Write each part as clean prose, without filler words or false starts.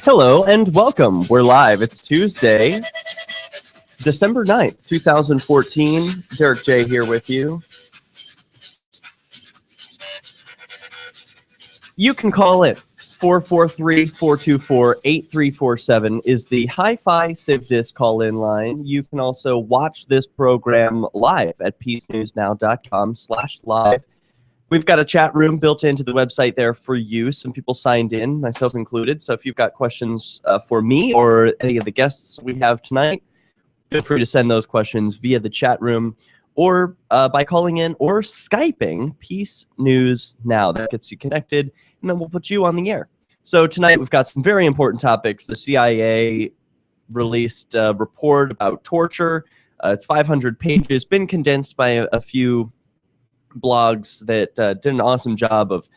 Hello and welcome. We're live. It's Tuesday, December 9th, 2014. Derek J. here with you. You can call it 443-424-8347 is the Hi-Fi CivDisc call-in line. You can also watch this program live at peacenewsnow.com/live. We've got a chat room built into the website there for you. Some people signed in, myself included. So if you've got questions for me or any of the guests we have tonight, feel free to send those questions via the chat room or by calling in or Skyping Peace News Now. That gets you connected, and then we'll put you on the air. So tonight we've got some very important topics. The CIA released a report about torture. It's 500 pages, been condensed by a few blogs that did an awesome job of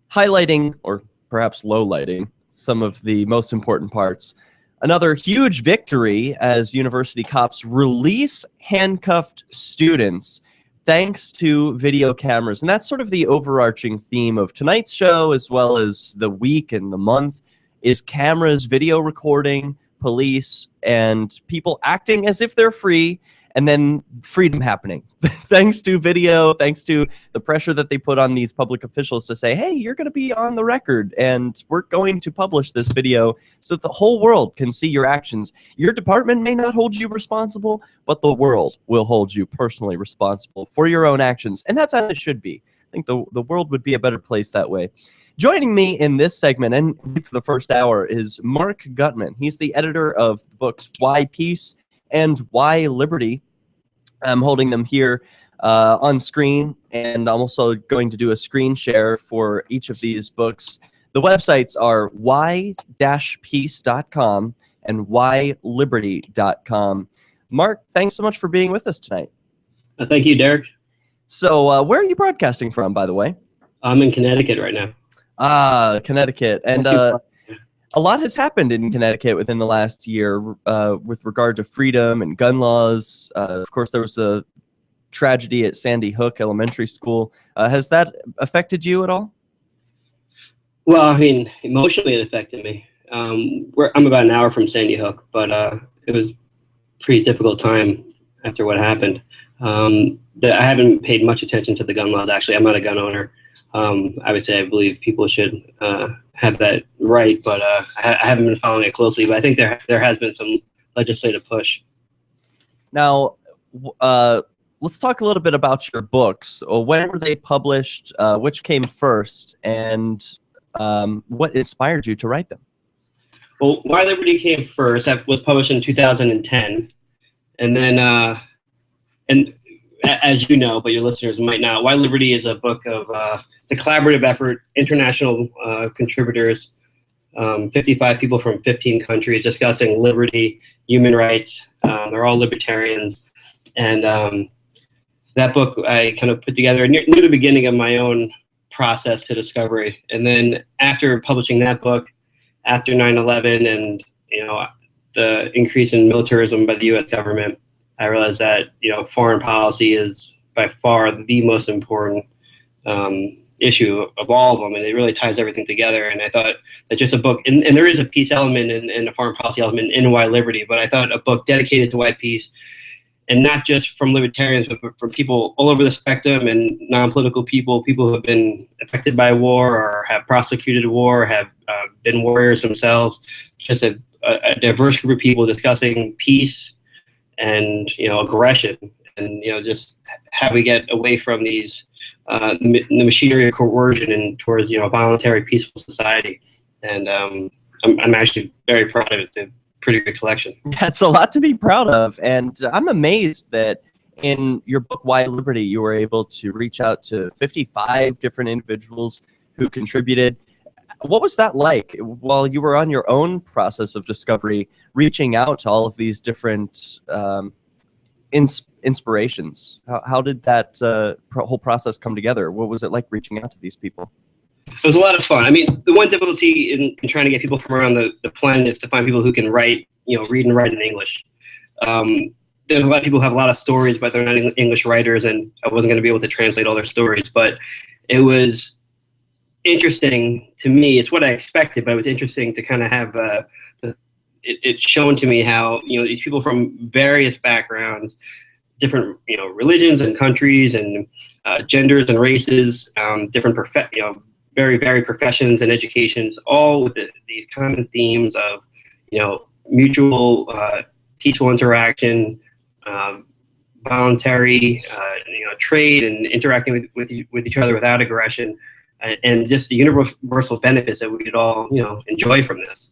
highlighting, or perhaps lowlighting, some of the most important parts. Another huge victory as university cops release handcuffed students thanks to video cameras. And that's sort of the overarching theme of tonight's show, as well as the week and the month, is cameras, video recording, police, and people acting as if they're free, and then freedom happening. Thanks to video, thanks to the pressure that they put on these public officials to say, hey, you're going to be on the record, and we're going to publish this video so that the whole world can see your actions. Your department may not hold you responsible, but the world will hold you personally responsible for your own actions. And that's how it should be. I think the world would be a better place that way. Joining me in this segment, and for the first hour, is Marc Guttman. He's the editor of the books Why Peace and Why Liberty. I'm holding them here on screen, and I'm also going to do a screen share for each of these books. The websites are why-peace.com and whyliberty.com. Marc, thanks so much for being with us tonight. Thank you, Derek. So where are you broadcasting from, by the way? I'm in Connecticut right now. Connecticut. And a lot has happened in Connecticut within the last year with regard to freedom and gun laws. Of course, there was a tragedy at Sandy Hook Elementary School. Has that affected you at all? Well, I mean, emotionally it affected me. I'm about an hour from Sandy Hook, but it was a pretty difficult time after what happened. I haven't paid much attention to the gun laws, actually. I'm not a gun owner. Obviously, I believe people should have that right, but I haven't been following it closely. But I think there has been some legislative push. Now, let's talk a little bit about your books. When were they published? Which came first, and what inspired you to write them? Well, Why Liberty came first. That was published in 2010, and then and as you know, but your listeners might not, Why Liberty is a book of it's a collaborative effort, international contributors, 55 people from 15 countries discussing liberty, human rights. They're all libertarians. And that book I kind of put together near the beginning of my own process to discovery. And then after publishing that book, after 9/11 and the increase in militarism by the U.S. government, I realized that foreign policy is by far the most important issue of all of them, and it really ties everything together. And I thought that just a book, and there is a peace element and a foreign policy element in Why Liberty, but I thought a book dedicated to why peace, and not just from libertarians, but from people all over the spectrum and non-political people who have been affected by war or have prosecuted war, or have been warriors themselves, just a diverse group of people discussing peace and aggression, and just how we get away from these the machinery of coercion and towards voluntary, peaceful society. And I'm actually very proud of it. It's a pretty good collection. That's a lot to be proud of, and I'm amazed that in your book Why Liberty you were able to reach out to 55 different individuals who contributed. What was that like while you were on your own process of discovery, reaching out to all of these different inspirations? How did that whole process come together? What was it like reaching out to these people? It was a lot of fun. I mean, the one difficulty in trying to get people from around the planet is to find people who can write, read and write in English. There's a lot of people who have a lot of stories, but they're not English writers, and I wasn't going to be able to translate all their stories. But it was interesting to me. It's what I expected, but it was interesting to kind of have it shown to me how, these people from various backgrounds, different, religions and countries and genders and races, different very varied professions and educations, all with these common themes of, mutual peaceful interaction, voluntary, trade, and interacting with each other without aggression, and just the universal benefits that we could all, enjoy from this.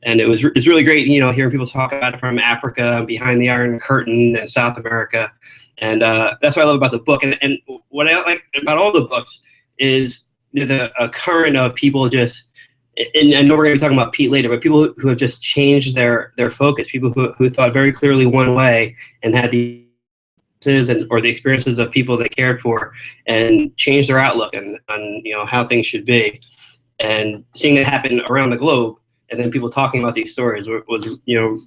And it's really great, hearing people talk about it from Africa, behind the Iron Curtain, and South America. And that's what I love about the book. And what I like about all the books is a current of people just, and I know we're going to be talking about Pete later, but people who have just changed their focus, people who thought very clearly one way and had the or the experiences of people they cared for and changed their outlook on how things should be. And seeing that happen around the globe, and then people talking about these stories was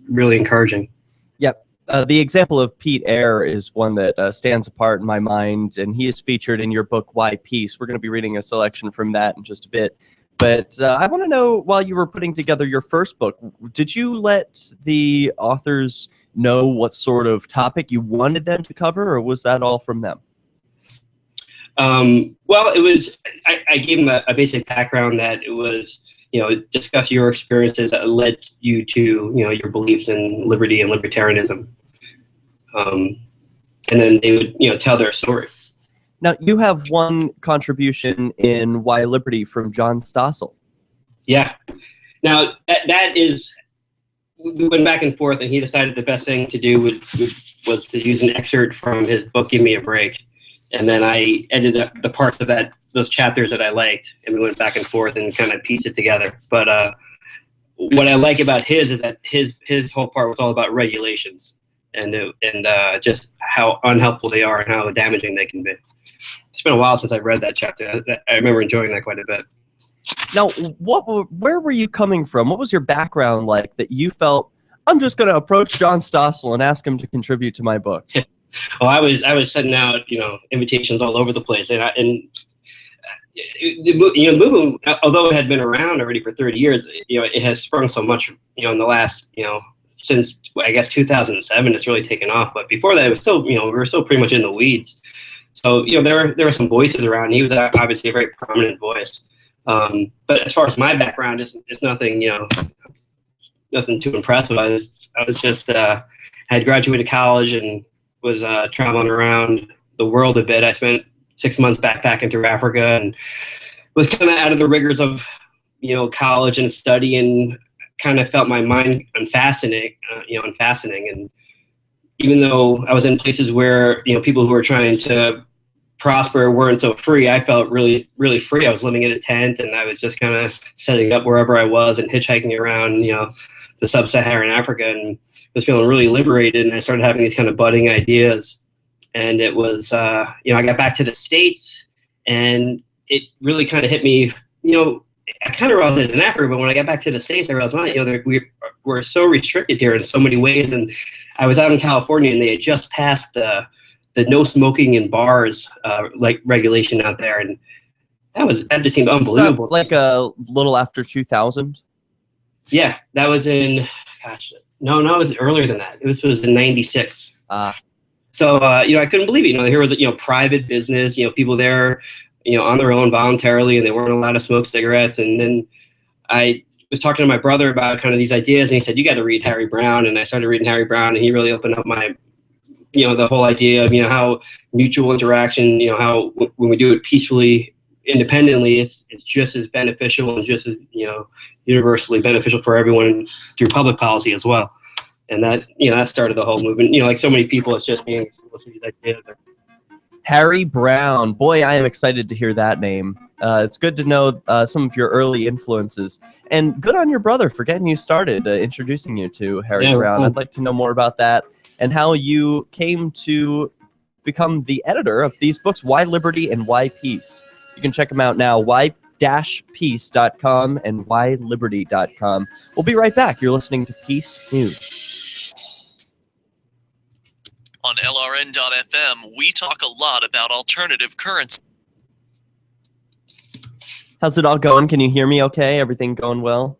really encouraging. Yep. The example of Pete Eyre is one that stands apart in my mind, and he is featured in your book, Why Peace? We're going to be reading a selection from that in just a bit. But I want to know, while you were putting together your first book, did you let the authors know what sort of topic you wanted them to cover, or was that all from them? Well, it was, I gave them a basic background that it was, discuss your experiences that led you to, your beliefs in liberty and libertarianism. And then they would, tell their story. Now, you have one contribution in Why Liberty from John Stossel. Yeah. Now, that is, we went back and forth, and he decided the best thing to do was to use an excerpt from his book, Give Me a Break. And then I ended up the parts of those chapters that I liked, and we went back and forth and kind of pieced it together. But what I like about his is that his whole part was all about regulations and just how unhelpful they are and how damaging they can be. It's been a while since I read that chapter. I remember enjoying that quite a bit. Now, where were you coming from? What was your background like that you felt, I'm just going to approach John Stossel and ask him to contribute to my book? Well, I was sending out, invitations all over the place, and the movement, although it had been around already for 30 years, it has sprung so much, in the last, since I guess 2007, it's really taken off. But before that, it was still, we were still pretty much in the weeds. So, there were some voices around. And he was obviously a very prominent voice. But as far as my background, it's nothing, nothing too impressive. I was just had graduated college and was traveling around the world a bit. I spent 6 months backpacking through Africa and was kind of out of the rigors of, college and study, and kind of felt my mind unfastening. And even though I was in places where, people who were trying to prosper weren't so free, I felt really, really free. I was living in a tent, and I was just kind of setting up wherever I was and hitchhiking around, the sub-Saharan Africa, and was feeling really liberated. And I started having these kind of budding ideas. And it was, I got back to the States, and it really kind of hit me, I kind of realized it in Africa, but when I got back to the States, I realized, we're so restricted here in so many ways. And I was out in California, and they had just passed the no smoking in bars, regulation out there. And that just seemed unbelievable. Like a little after 2000? Yeah, that was in, no, it was earlier than that. This was in 96. So, I couldn't believe it. Here was, private business, people there, on their own voluntarily, and they weren't allowed to smoke cigarettes. And then I was talking to my brother about kind of these ideas, and he said, you got to read Harry Browne. And I started reading Harry Browne, and he really opened up my, the whole idea of, how mutual interaction, how when we do it peacefully, independently, it's just as beneficial and just as, universally beneficial for everyone through public policy as well. And that, that started the whole movement. Like so many people, it's just being exposed to these ideas. Harry Browne. Boy, I am excited to hear that name. It's good to know some of your early influences. And good on your brother for getting you started, introducing you to Harry Browne. Cool. I'd like to know more about that and how you came to become the editor of these books, Why Liberty and Why Peace. You can check them out now, why-peace.com and whyliberty.com. We'll be right back. You're listening to Peace News. On LRN.FM, we talk a lot about alternative currency. How's it all going? Can you hear me okay? Everything going well?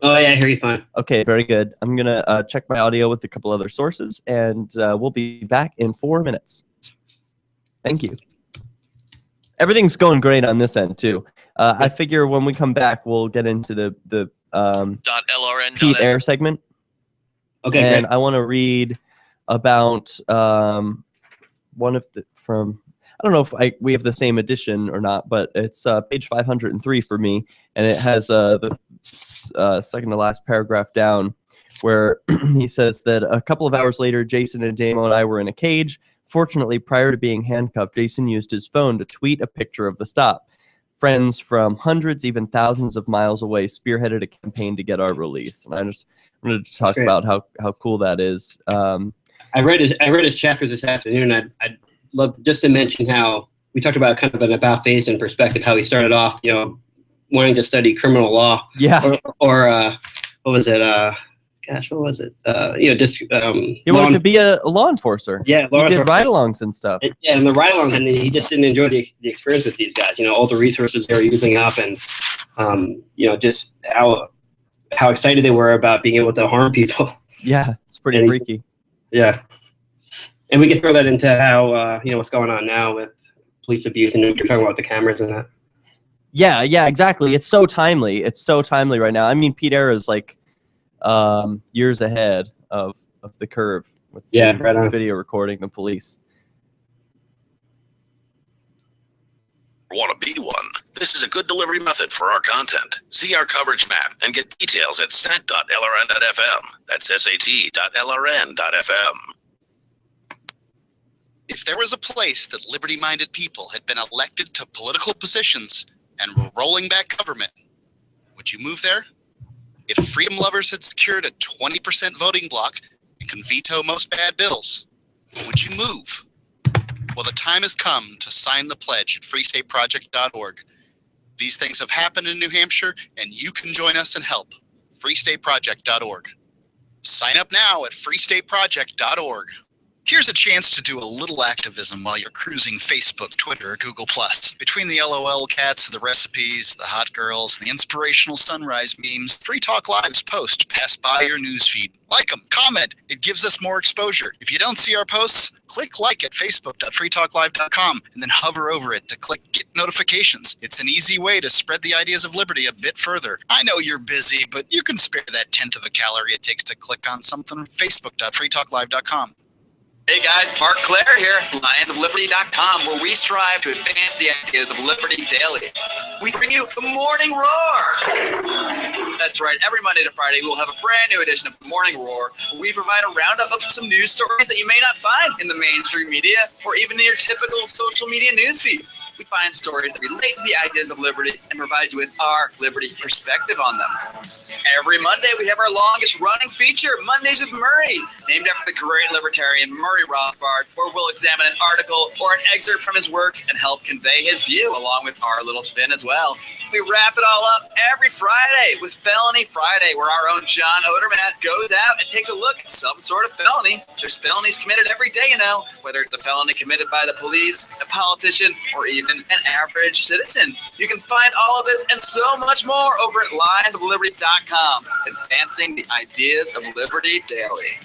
Oh yeah, I hear you fine. Okay, very good. I'm going to check my audio with a couple other sources, and we'll be back in 4 minutes. Thank you. Everything's going great on this end, too. I figure when we come back, we'll get into the Pete Air segment. Okay, and great. I want to read about one of the from. I don't know if we have the same edition or not, but it's page 503 for me, and it has the second to last paragraph down, where he says that a couple of hours later, Jason and Damo and I were in a cage. Fortunately, prior to being handcuffed, Jason used his phone to tweet a picture of the stop. Friends from hundreds, even thousands of miles away, spearheaded a campaign to get our release. And I just wanted to talk about how cool that is. I read his chapter this afternoon. I'd love just to mention how we talked about kind of an about face and perspective, how he started off, wanting to study criminal law. Yeah. Or what was it? What was it? He wanted to be a law enforcer. Yeah, he did ride-alongs and stuff. Yeah, and the ride-alongs, and he just didn't enjoy the experience with these guys. All the resources they were using up, and just how excited they were about being able to harm people. Yeah, it's pretty freaky. Yeah. And we can throw that into how, what's going on now with police abuse, and you're talking about the cameras and that. Yeah, exactly. It's so timely. It's so timely right now. I mean, Pete Air is like years ahead of the curve with right on. Video recording the police. Want to be one? This is a good delivery method for our content. See our coverage map and get details at sat.lrn.fm. That's sat.lrn.fm. If there was a place that liberty-minded people had been elected to political positions and were rolling back government, would you move there? If freedom lovers had secured a 20% voting block and can veto most bad bills, would you move? Well, the time has come to sign the pledge at freestateproject.org. These things have happened in New Hampshire, and you can join us and help. freestateproject.org. Sign up now at freestateproject.org. Here's a chance to do a little activism while you're cruising Facebook, Twitter, or Google+. Between the LOL cats, the recipes, the hot girls, the inspirational sunrise memes, Free Talk Live's posts pass by your newsfeed. Like them, comment. It gives us more exposure. If you don't see our posts, click like at facebook.freetalklive.com and then hover over it to click get notifications. It's an easy way to spread the ideas of liberty a bit further. I know you're busy, but you can spare that 1/10 of a calorie it takes to click on something. facebook.freetalklive.com. Hey guys, Marc Claire here, lionsofliberty.com, where we strive to advance the ideas of liberty daily. We bring you the Morning Roar. That's right, every Monday to Friday we will have a brand new edition of the Morning Roar, where we provide a roundup of some news stories that you may not find in the mainstream media or even in your typical social media newsfeed. We find stories that relate to the ideas of liberty and provide you with our liberty perspective on them. Every Monday, we have our longest running feature, Mondays with Murray, named after the great libertarian Murray Rothbard, where we'll examine an article or an excerpt from his works and help convey his view, along with our little spin as well. We wrap it all up every Friday with Felony Friday, where our own John Odermatt goes out and takes a look at some sort of felony. There's felonies committed every day, whether it's a felony committed by the police, a politician, or even an average citizen. You can find all of this and so much more over at lionsofliberty.com, advancing the ideas of liberty daily.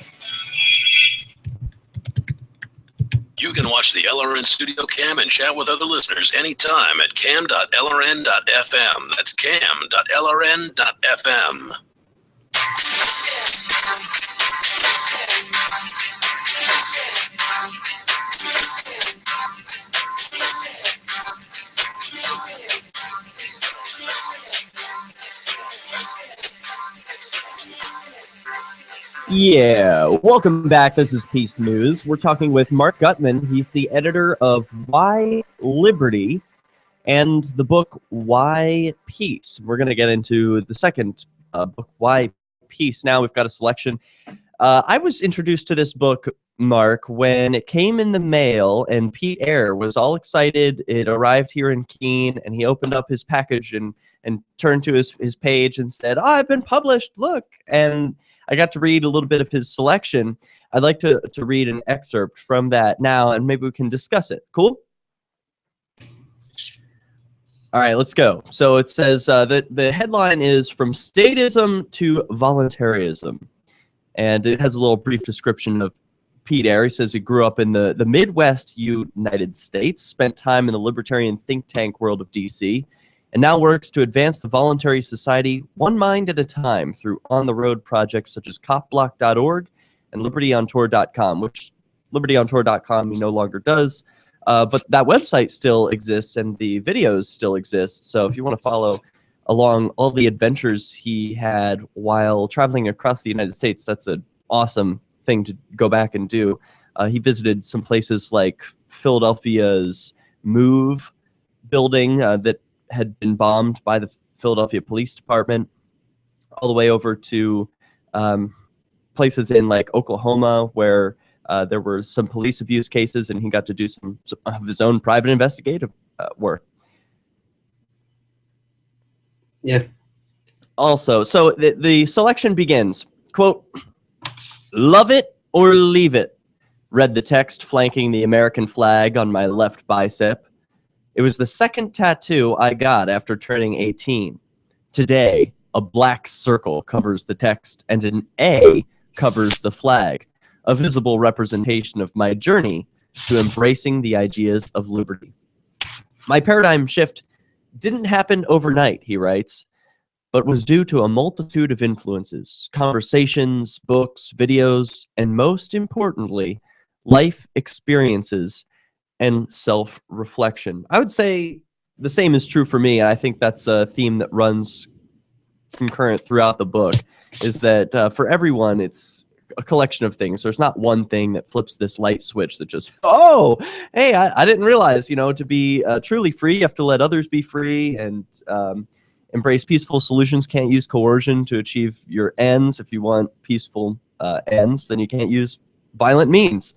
You can watch the LRN Studio Cam and chat with other listeners anytime at cam.lrn.fm. That's cam.lrn.fm. Yeah, welcome back. This is Peace News. We're talking with Marc Guttman. He's the editor of Why Liberty and the book Why Peace. We're going to get into the second book, Why Peace. Now we've got a selection. I was introduced to this book, Marc, when it came in the mail, and Pete Air was all excited. It arrived here in Keene, and he opened up his package and turned to his page and said, "Oh, I've been published, look." And I got to read a little bit of his selection. I'd like to read an excerpt from that now, and maybe we can discuss it. Cool? All right, let's go. So it says that the headline is From Statism to Voluntarism. And it has a little brief description of Pete Eyre. He says he grew up in the Midwest United States, spent time in the libertarian think tank world of D.C., and now works to advance the voluntary society one mind at a time through on-the-road projects such as copblock.org and libertyontour.com, which libertyontour.com he no longer does. But that website still exists and the videos still exist. So if you want to follow along all the adventures he had while traveling across the United States, that's an awesome thing to go back and do. He visited some places like Philadelphia's Move building that had been bombed by the Philadelphia Police Department, all the way over to places in like Oklahoma where there were some police abuse cases, and he got to do some of his own private investigative work. Yeah. Also, so the selection begins, quote, "Love it or leave it," read the text flanking the American flag on my left bicep. It was the second tattoo I got after turning 18. Today, a black circle covers the text and an A covers the flag, a visible representation of my journey to embracing the ideas of liberty. My paradigm shift didn't happen overnight, he writes, but was due to a multitude of influences, conversations, books, videos, and most importantly, life experiences and self-reflection. I would say the same is true for me. I think that's a theme that runs concurrent throughout the book, is that for everyone, it's a collection of things. There's not one thing that flips this light switch that just, oh, hey, I didn't realize, to be truly free, you have to let others be free and embrace peaceful solutions. Can't use coercion to achieve your ends. If you want peaceful ends, then you can't use violent means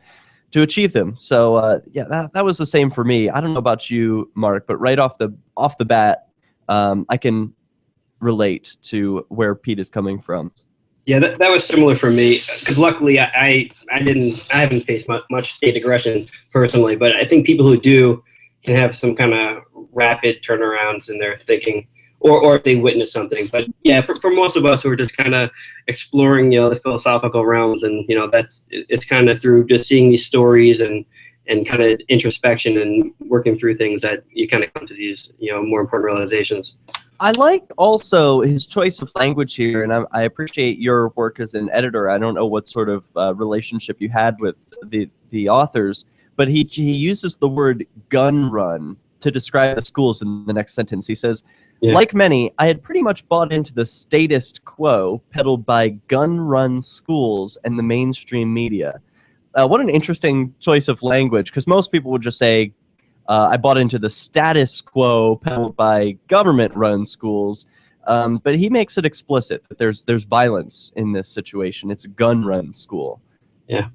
to achieve them. So yeah, that was the same for me. I don't know about you, Mark, but right off the bat, I can relate to where Pete is coming from. Yeah, that was similar for me, because luckily I haven't faced much state aggression personally, but I think people who do can have some kind of rapid turnarounds in their thinking, or if they witness something. But yeah, for most of us who are just kind of exploring, the philosophical realms, and it's kind of through just seeing these stories and kind of introspection and working through things that you kind of come to these more important realizations. I like also his choice of language here, and I appreciate your work as an editor. I don't know what sort of relationship you had with the authors, but he uses the word gun run to describe the schools in the next sentence. He says, yeah. Like many, I had pretty much bought into the status quo peddled by gun run schools and the mainstream media. What an interesting choice of language, because most people would just say, I bought into the status quo peddled by government-run schools, but he makes it explicit that there's violence in this situation. It's a gun-run school. Yeah.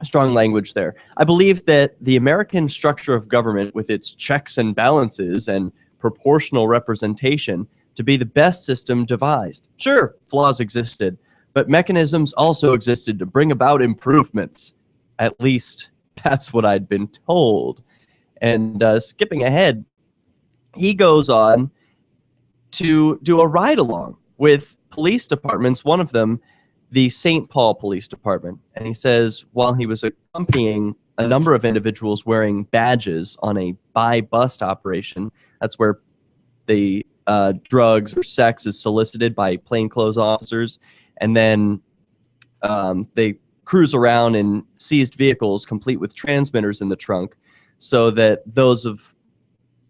Strong language there. I believe that the American structure of government, with its checks and balances and proportional representation, to be the best system devised. Sure, flaws existed, but mechanisms also existed to bring about improvements. At least that's what I'd been told. And skipping ahead, he goes on to do a ride-along with police departments, one of them, the St. Paul Police Department. And he says while he was accompanying a number of individuals wearing badges on a buy-bust operation, that's where the drugs or sex is solicited by plainclothes officers, and then they cruise around in seized vehicles complete with transmitters in the trunk, so that those of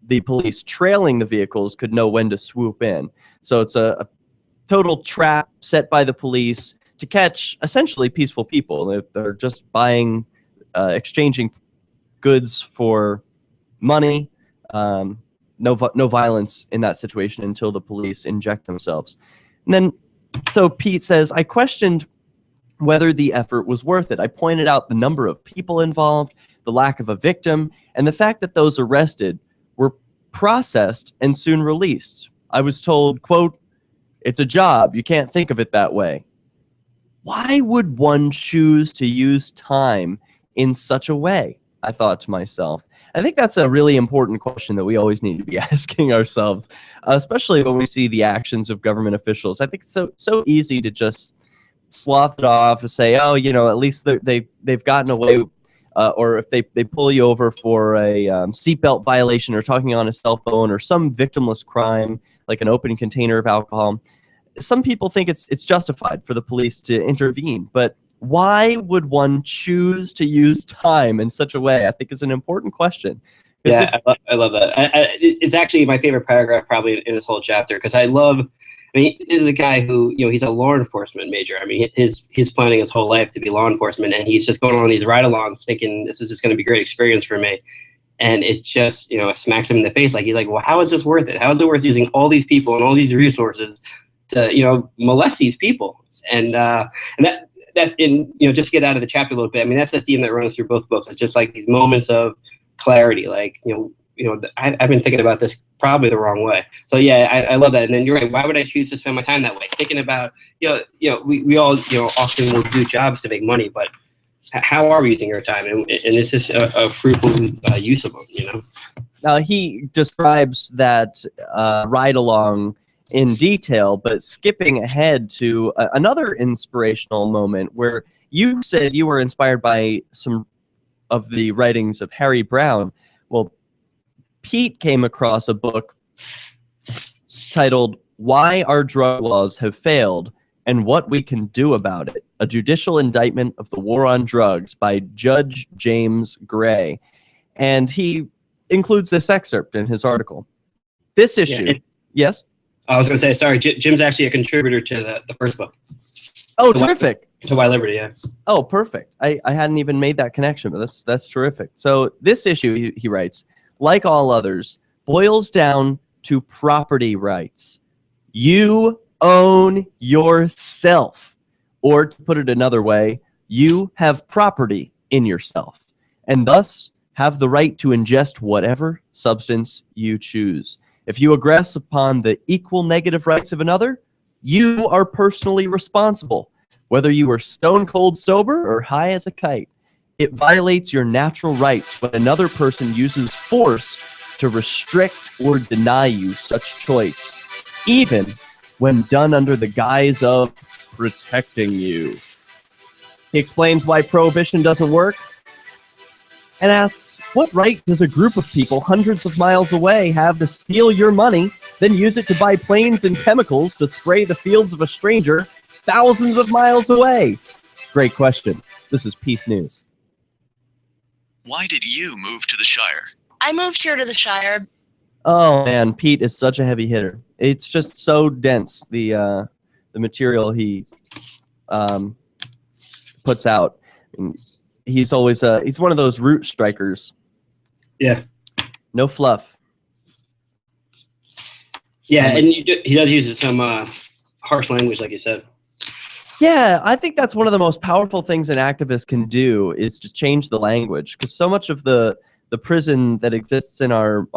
the police trailing the vehicles could know when to swoop in. So it's a total trap set by the police to catch essentially peaceful people. They're just buying, exchanging goods for money. No violence in that situation until the police inject themselves. And then, so Pete says, I questioned whether the effort was worth it. I pointed out the number of people involved, the lack of a victim, and the fact that those arrested were processed and soon released. I was told, quote, "It's a job. You can't think of it that way." Why would one choose to use time in such a way? I thought to myself. I think that's a really important question that we always need to be asking ourselves, especially when we see the actions of government officials. I think it's so easy to just slough it off and say, oh, at least they've gotten away, or if they pull you over for a seatbelt violation or talking on a cell phone or some victimless crime like an open container of alcohol, some people think it's justified for the police to intervene. But why would one choose to use time in such a way? I think is an important question. Yeah, I love that. It's actually my favorite paragraph probably in this whole chapter, because this is a guy who, he's a law enforcement major. I mean, he's planning his whole life to be law enforcement, and he's just going on these ride-alongs thinking this is just going to be a great experience for me. And it just, it smacks him in the face. Like, he's like, well, how is this worth it? How is it worth using all these people and all these resources to, molest these people? And that's in, just to get out of the chapter a little bit. I mean, that's the theme that runs through both books. It's just like these moments of clarity. Like, I've been thinking about this probably the wrong way. So yeah, I love that. And then you're right. Why would I choose to spend my time that way? Thinking about, we all, often will do jobs to make money, but how are we using our time? And it's just a fruitful use of them, Now, he describes that ride along in detail, but skipping ahead to another inspirational moment where you said you were inspired by some of the writings of Harry Brown. Well, Pete came across a book titled Why Our Drug Laws Have Failed and What We Can Do About It, a judicial indictment of the war on drugs by Judge James Gray. And he includes this excerpt in his article. This issue, yes? I was going to say, sorry, Jim's actually a contributor to the first book. Oh, terrific. To Why Liberty, yeah. Oh, perfect. I hadn't even made that connection, but that's terrific. So this issue, he writes, like all others, boils down to property rights. You own yourself. Or to put it another way, you have property in yourself, and thus have the right to ingest whatever substance you choose. If you aggress upon the equal negative rights of another, you are personally responsible, whether you are stone cold sober or high as a kite. It violates your natural rights when another person uses force to restrict or deny you such choice, even when done under the guise of protecting you. He explains why prohibition doesn't work and asks, what right does a group of people hundreds of miles away have to steal your money, then use it to buy planes and chemicals to spray the fields of a stranger thousands of miles away? Great question. This is Peace News. Why did you move to the Shire? I moved here to the Shire. Oh man, Pete is such a heavy hitter. It's just so dense, the material he puts out. And he's always he's one of those root strikers. Yeah. No fluff. Yeah, and he does use some harsh language, like you said. Yeah, I think that's one of the most powerful things an activist can do is to change the language, because so much of the prison that exists in our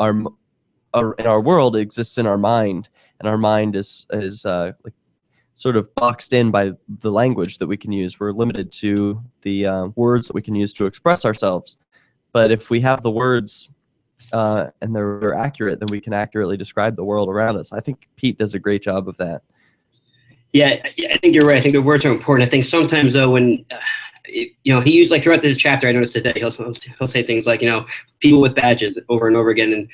world exists in our mind, and our mind is like sort of boxed in by the language that we can use. We're limited to the words that we can use to express ourselves. But if we have the words and they're accurate, then we can accurately describe the world around us. I think Pete does a great job of that. Yeah, I think you're right. I think the words are important. I think sometimes, though, when he used, like, throughout this chapter, I noticed today, he'll say things like, people with badges over and over again. And,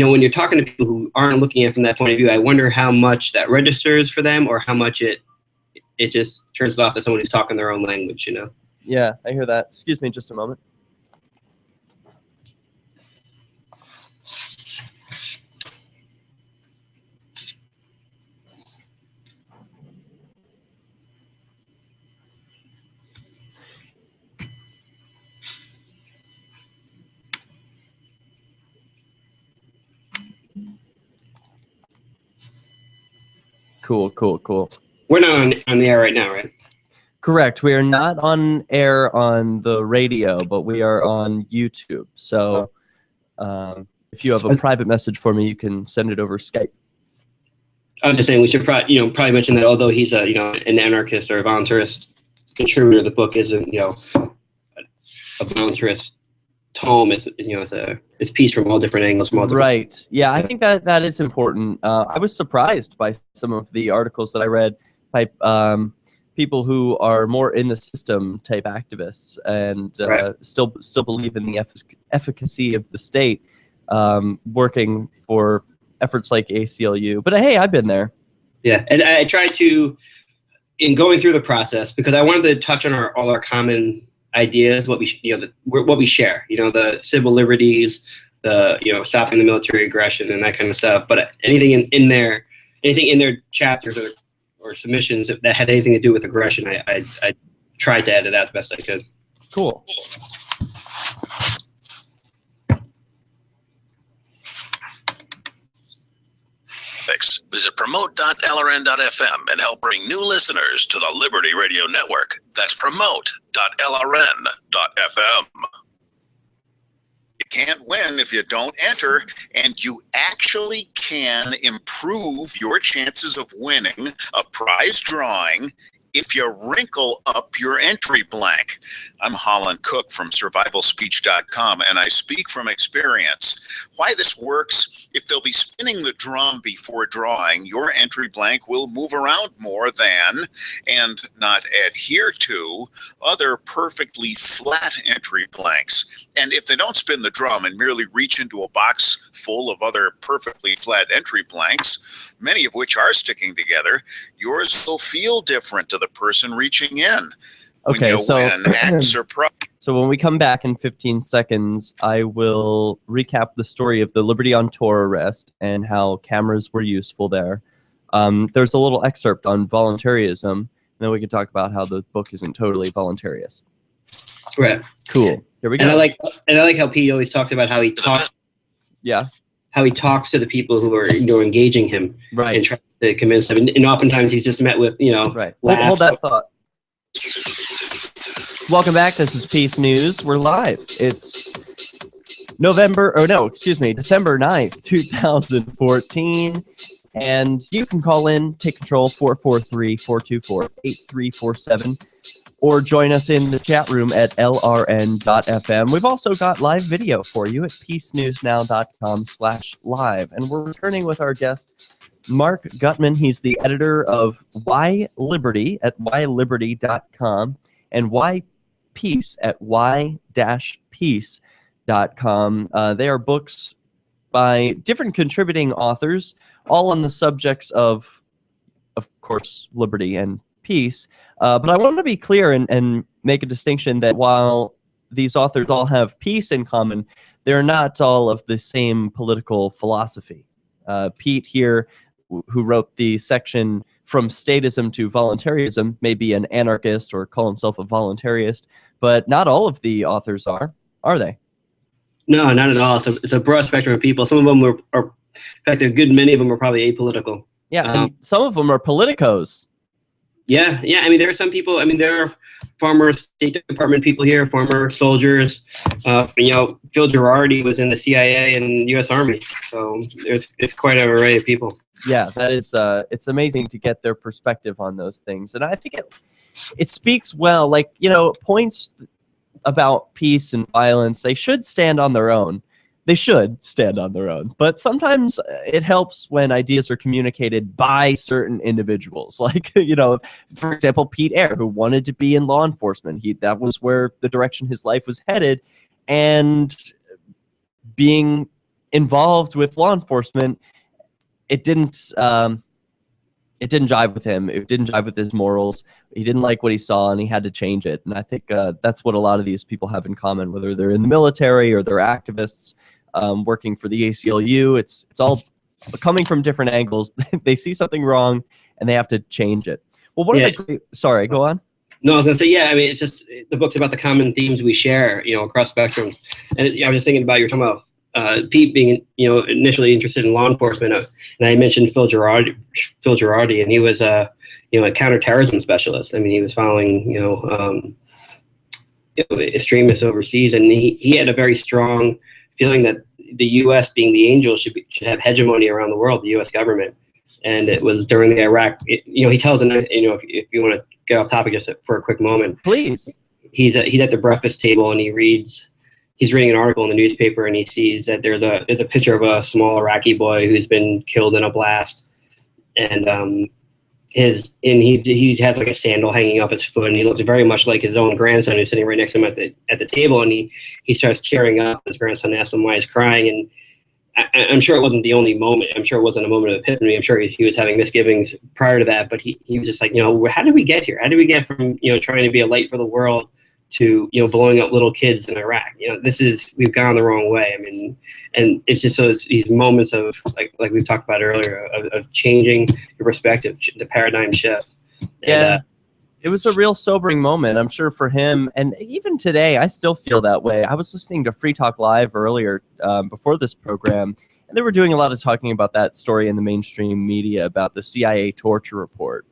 when you're talking to people who aren't looking at it from that point of view, I wonder how much that registers for them, or how much it just turns it off to someone who's talking their own language, Yeah, I hear that. Excuse me just a moment. Cool. We're not on the air right now, right? Correct. We are not on air on the radio, but we are on YouTube. So if you have a private message for me, you can send it over Skype. I'm just saying we should probably mention that although he's an anarchist or a voluntarist contributor, the book isn't a voluntarist tome is, it's pieced from all different angles, from all different. Right. Yeah, I think that is important. I was surprised by some of the articles that I read by people who are more in the system type activists and still believe in the efficacy of the state, working for efforts like ACLU. But hey, I've been there. Yeah, and I tried to, in going through the process, because I wanted to touch on all our common ideas, what we what we share, the civil liberties, the stopping the military aggression and that kind of stuff. But anything in their chapters or submissions that had anything to do with aggression, I tried to edit out the best I could. Cool. Visit promote.lrn.fm and help bring new listeners to the Liberty Radio Network. That's promote.lrn.fm. You can't win if you don't enter, and you actually can improve your chances of winning a prize drawing if you wrinkle up your entry blank. I'm Holland Cook from survivalspeech.com, and I speak from experience. Why this works: if they'll be spinning the drum before drawing, your entry blank will move around more than, and not adhere to, other perfectly flat entry blanks. And if they don't spin the drum and merely reach into a box full of other perfectly flat entry blanks, many of which are sticking together, yours will feel different to the person reaching in. Okay, so act surprise. So when we come back in 15 seconds, I will recap the story of the Liberty on Tour arrest and how cameras were useful there. There's a little excerpt on voluntarism, and then we can talk about how the book isn't totally voluntarist. Right. Cool. Here we go. And I like how Pete always talks about how he talks. Yeah. How he talks to the people who are engaging him, right, and trying to convince them. And oftentimes he's just met with right. Hold that thought. Welcome back. This is Peace News. We're live. It's December 9th, 2014. And you can call in, take control, 443-424-8347, or join us in the chat room at lrn.fm. We've also got live video for you at peacenewsnow.com/live. And we're returning with our guest, Marc Guttman. He's the editor of Why Liberty at whyliberty.com and Why Peace at why-peace.com. They are books by different contributing authors, all on the subjects of course, liberty and peace. But I want to be clear and make a distinction that while these authors all have peace in common, they're not all of the same political philosophy. Pete here, who wrote the section From Statism to Voluntarism, may be an anarchist or call himself a voluntarist, but not all of the authors are they? No, not at all. So it's a broad spectrum of people. Some of them are in fact, a good many of them are probably apolitical. Yeah, and some of them are politicos. Yeah. I mean, there are some people. I mean, there are former State Department people here, former soldiers. Phil Girardi was in the CIA and U.S. Army, so it's quite an array of people. Yeah, that is. It's amazing to get their perspective on those things, and I think it speaks well. Like, points about peace and violence, they should stand on their own. They should stand on their own. But sometimes it helps when ideas are communicated by certain individuals. Like, for example, Pete Eyre, who wanted to be in law enforcement. That was where the direction his life was headed. And being involved with law enforcement, it didn't jive with him. It didn't jive with his morals. He didn't like what he saw, and he had to change it. And I think that's what a lot of these people have in common, whether they're in the military or they're activists working for the ACLU. It's all coming from different angles. They see something wrong, and they have to change it. Well, sorry, go on. No, I was going to say, I mean, it's just the book's about the common themes we share, across spectrums. And I was just thinking about, you were talking about Pete being, initially interested in law enforcement, and I mentioned Phil Girardi, and he was a counterterrorism specialist. I mean, he was following, extremists overseas, and he had a very strong feeling that the U.S. being the angel should have hegemony around the world, the U.S. government. And it was during the Iraq. He tells, if you want to get off topic just for a quick moment, please. He's at the breakfast table, and he reads he's reading an article in the newspaper and he sees that there's a picture of a small Iraqi boy who's been killed in a blast, and he has like a sandal hanging off his foot, and he looks very much like his own grandson who's sitting right next to him at the table, and he starts tearing up. His grandson asks him why he's crying, and I'm sure it wasn't the only moment. I'm sure it wasn't a moment of epiphany. I'm sure he was having misgivings prior to that, but he was just like, how did we get here? How did we get from, trying to be a light for the world to, blowing up little kids in Iraq? We've gone the wrong way. I mean, and it's just these moments of like we've talked about earlier of changing your perspective, the paradigm shift. Yeah. It was a real sobering moment, I'm sure, for him. And even today, I still feel that way. I was listening to Free Talk Live earlier before this program, and they were doing a lot of talking about that story in the mainstream media about the CIA torture report.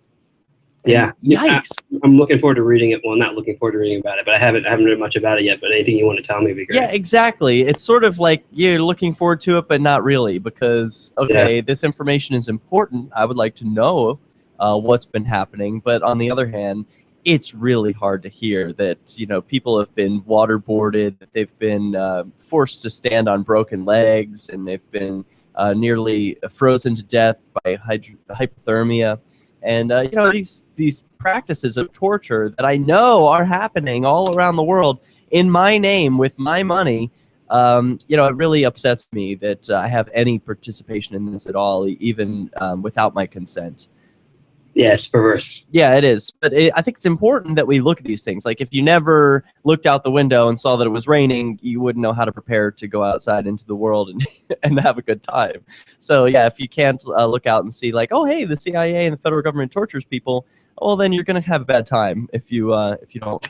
And yeah. Yikes. I'm looking forward to reading it. Well, not looking forward to reading about it, but I haven't read much about it yet. But anything you want to tell me would be great. Yeah, exactly. It's sort of like you're looking forward to it, but not really, because, this information is important. I would like to know what's been happening, but on the other hand, it's really hard to hear that people have been waterboarded, that they've been forced to stand on broken legs, and they've been nearly frozen to death by hypothermia, and these practices of torture that I know are happening all around the world in my name with my money. It really upsets me that I have any participation in this at all, even without my consent. Yeah, it's perverse. Yeah, it is. But I think it's important that we look at these things. Like, if you never looked out the window and saw that it was raining, you wouldn't know how to prepare to go outside into the world and have a good time. So, yeah, if you can't look out and see, like, oh, hey, the CIA and the federal government tortures people, well, then you're going to have a bad time if you don't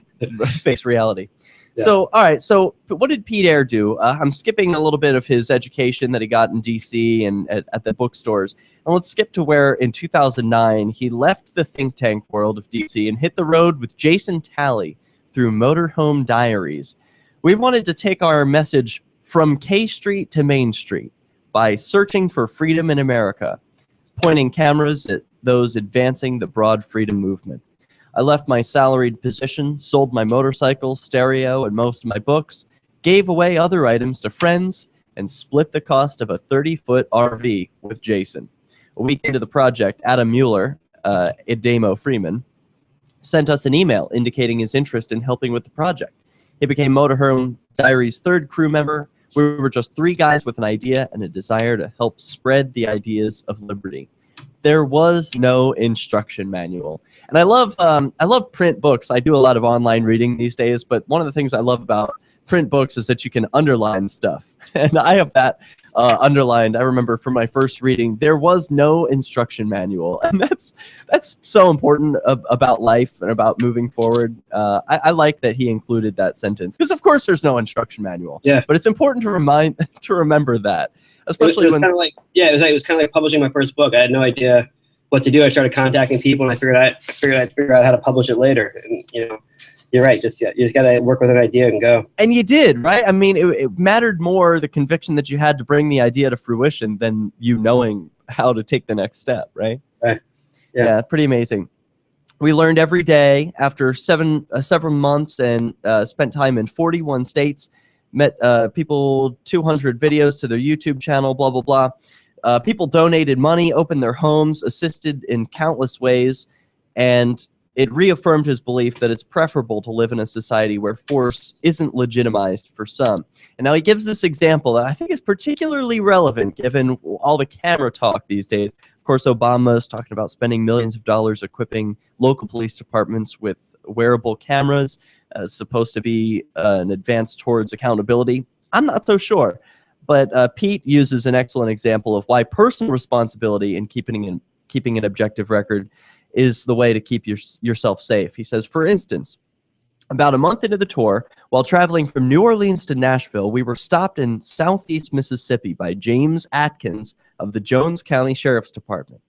face reality. Yeah. So, all right. So what did Pete Eyre do? I'm skipping a little bit of his education that he got in D.C. and at the bookstores. And let's skip to where in 2009, he left the think tank world of D.C. and hit the road with Jason Talley through Motorhome Diaries. We wanted to take our message from K Street to Main Street by searching for freedom in America, pointing cameras at those advancing the broad freedom movement. I left my salaried position, sold my motorcycle, stereo, and most of my books, gave away other items to friends, and split the cost of a 30-foot RV with Jason. A week into the project, Adam Mueller, Adamo Freeman, sent us an email indicating his interest in helping with the project. He became Motorhome Diaries' third crew member. We were just three guys with an idea and a desire to help spread the ideas of liberty. There was no instruction manual. And I love print books. I do a lot of online reading these days, but one of the things I love about print books is that you can underline stuff. And I have that underlined. I remember from my first reading, there was no instruction manual. And that's so important about life and about moving forward. I like that he included that sentence, because of course there's no instruction manual. Yeah. But it's important to remember that. Especially it was when kind of like, it was kind of like publishing my first book. I had no idea what to do. I started contacting people, and I figured I'd figure out how to publish it later. And you're right. You just got to work with an idea and go. And you did, right? I mean, it mattered more the conviction that you had to bring the idea to fruition than you knowing how to take the next step, right? Right. Yeah, pretty amazing. We learned every day after several months and spent time in 41 states. Met people, 200 videos to their YouTube channel, blah, blah, blah. People donated money, opened their homes, assisted in countless ways, and it reaffirmed his belief that it's preferable to live in a society where force isn't legitimized for some. And now he gives this example that I think is particularly relevant given all the camera talk these days. Of course, Obama's talking about spending millions of dollars equipping local police departments with wearable cameras. Supposed to be an advance towards accountability. I'm not so sure. But Pete uses an excellent example of why personal responsibility in keeping an objective record is the way to keep yourself safe. He says, for instance, about a month into the tour, while traveling from New Orleans to Nashville, we were stopped in southeast Mississippi by James Atkins of the Jones County Sheriff's Department.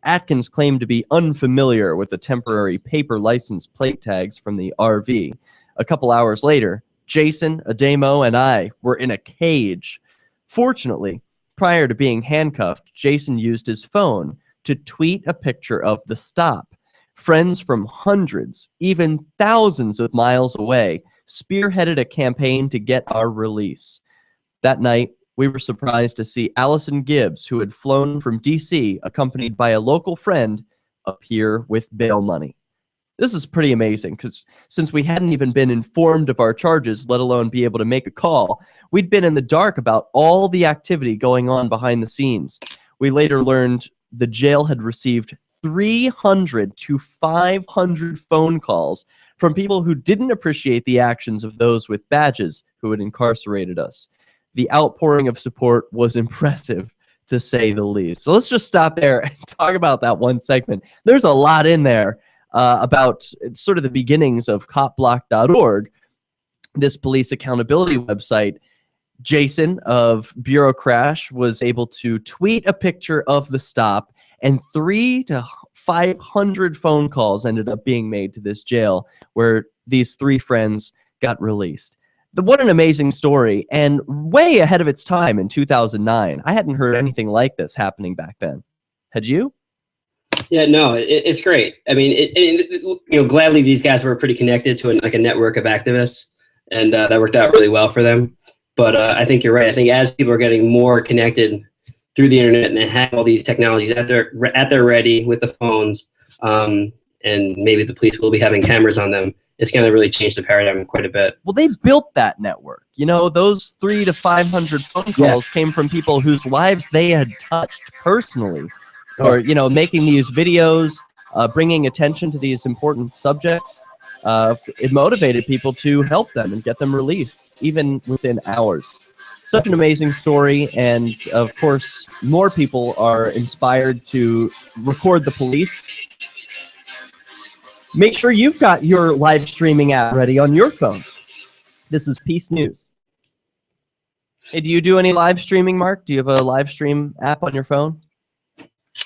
Atkins claimed to be unfamiliar with the temporary paper license plate tags from the RV. A couple hours later, Jason, Adamo, and I were in a cage. Fortunately, prior to being handcuffed, Jason used his phone to tweet a picture of the stop. Friends from hundreds, even thousands of miles away, spearheaded a campaign to get our release. That night, we were surprised to see Allison Gibbs, who had flown from D.C., accompanied by a local friend, appear with bail money. This is pretty amazing, because since we hadn't even been informed of our charges, let alone be able to make a call, we'd been in the dark about all the activity going on behind the scenes. We later learned the jail had received 300 to 500 phone calls from people who didn't appreciate the actions of those with badges who had incarcerated us. The outpouring of support was impressive, to say the least. So let's just stop there and talk about that one segment. There's a lot in there about sort of the beginnings of copblock.org, this police accountability website. Jason of Bureau Crash was able to tweet a picture of the stop, and 300 to 500 phone calls ended up being made to this jail where these 3 friends got released. What an amazing story, and way ahead of its time in 2009. I hadn't heard anything like this happening back then. Had you? Yeah, no, it's great. I mean, gladly these guys were pretty connected to a network of activists, and that worked out really well for them. But I think you're right. I think as people are getting more connected through the internet and have all these technologies at their ready with the phones, and maybe the police will be having cameras on them, it's going to really change the paradigm quite a bit. Well, they built that network. You know, those 300 to 500 phone calls came from people whose lives they had touched personally, or, you know, making these videos, bringing attention to these important subjects. It motivated people to help them and get them released, even within hours. Such an amazing story, and of course, more people are inspired to record the police. Make sure you've got your live streaming app ready on your phone. This is Peace News. Hey, do you do any live streaming, Mark? Do you have a live stream app on your phone?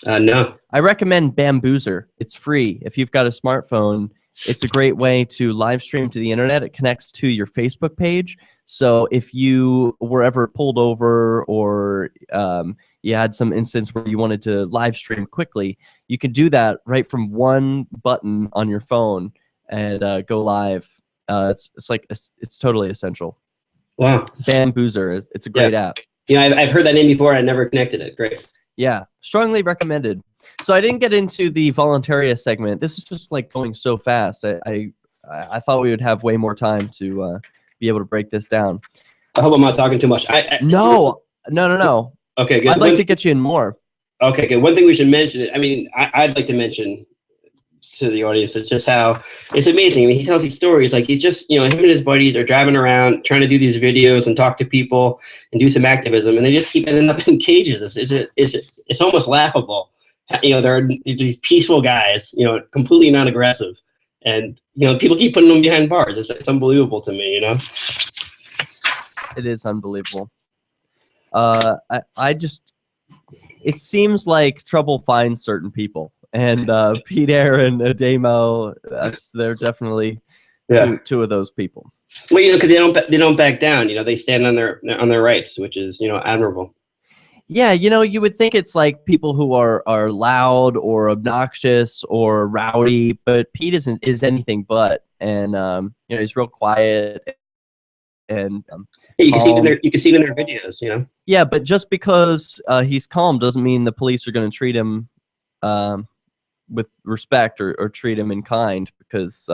No. I recommend Bamboozer. It's free. If you've got a smartphone, it's a great way to live stream to the internet. It connects to your Facebook page. So if you were ever pulled over, or you had some instance where you wanted to live stream quickly, you can do that right from one button on your phone and go live. It's totally essential. Wow. Bamboozer. It's a great app. Yeah, I've heard that name before. I never connected it. Great. Yeah, strongly recommended. So I didn't get into the Voluntarius segment. This is just like going so fast. I thought we would have way more time to be able to break this down. I hope I'm not talking too much. No. Okay, good. I'd like to get you in more. Okay, good. One thing we should mention, I'd like to mention to the audience, it's just how it's amazing. I mean, he tells these stories like he's just, him and his buddies are driving around trying to do these videos and talk to people and do some activism, and they just keep ending up in cages. It's almost laughable. There are these peaceful guys, completely non-aggressive, and people keep putting them behind bars. It's unbelievable to me. It is unbelievable. It seems like trouble finds certain people, and Pete Aaron, Ademo, they're definitely two of those people. Well, because they don't back down. They stand on their rights, which is admirable. Yeah, you would think it's like people who are loud or obnoxious or rowdy, but Pete is anything but, and he's real quiet. And you can see it in their videos, Yeah, but just because he's calm doesn't mean the police are going to treat him with respect or treat him in kind, because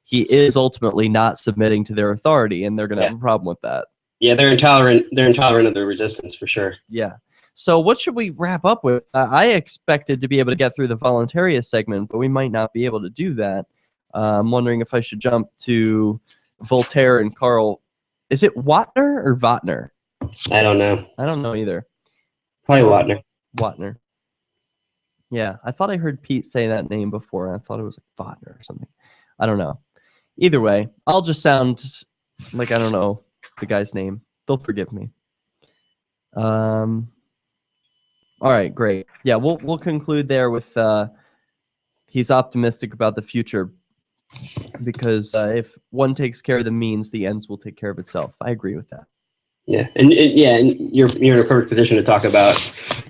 he is ultimately not submitting to their authority, and they're going to have a problem with that. Yeah, they're intolerant. They're intolerant of the resistance for sure. Yeah. So what should we wrap up with? I expected to be able to get through the Voluntarius segment, but we might not be able to do that. I'm wondering if I should jump to Voltaire and Karl. Is it Wagner or Wagner? I don't know. I don't know either. Probably Wagner. Wagner. Yeah, I thought I heard Pete say that name before. I thought it was like Wagner or something. I don't know. Either way, I'll just sound like I don't know the guy's name. They'll forgive me. All right, great. Yeah, we'll conclude there with he's optimistic about the future, because if one takes care of the means, the ends will take care of itself. I agree with that. Yeah, and you're in a perfect position to talk about,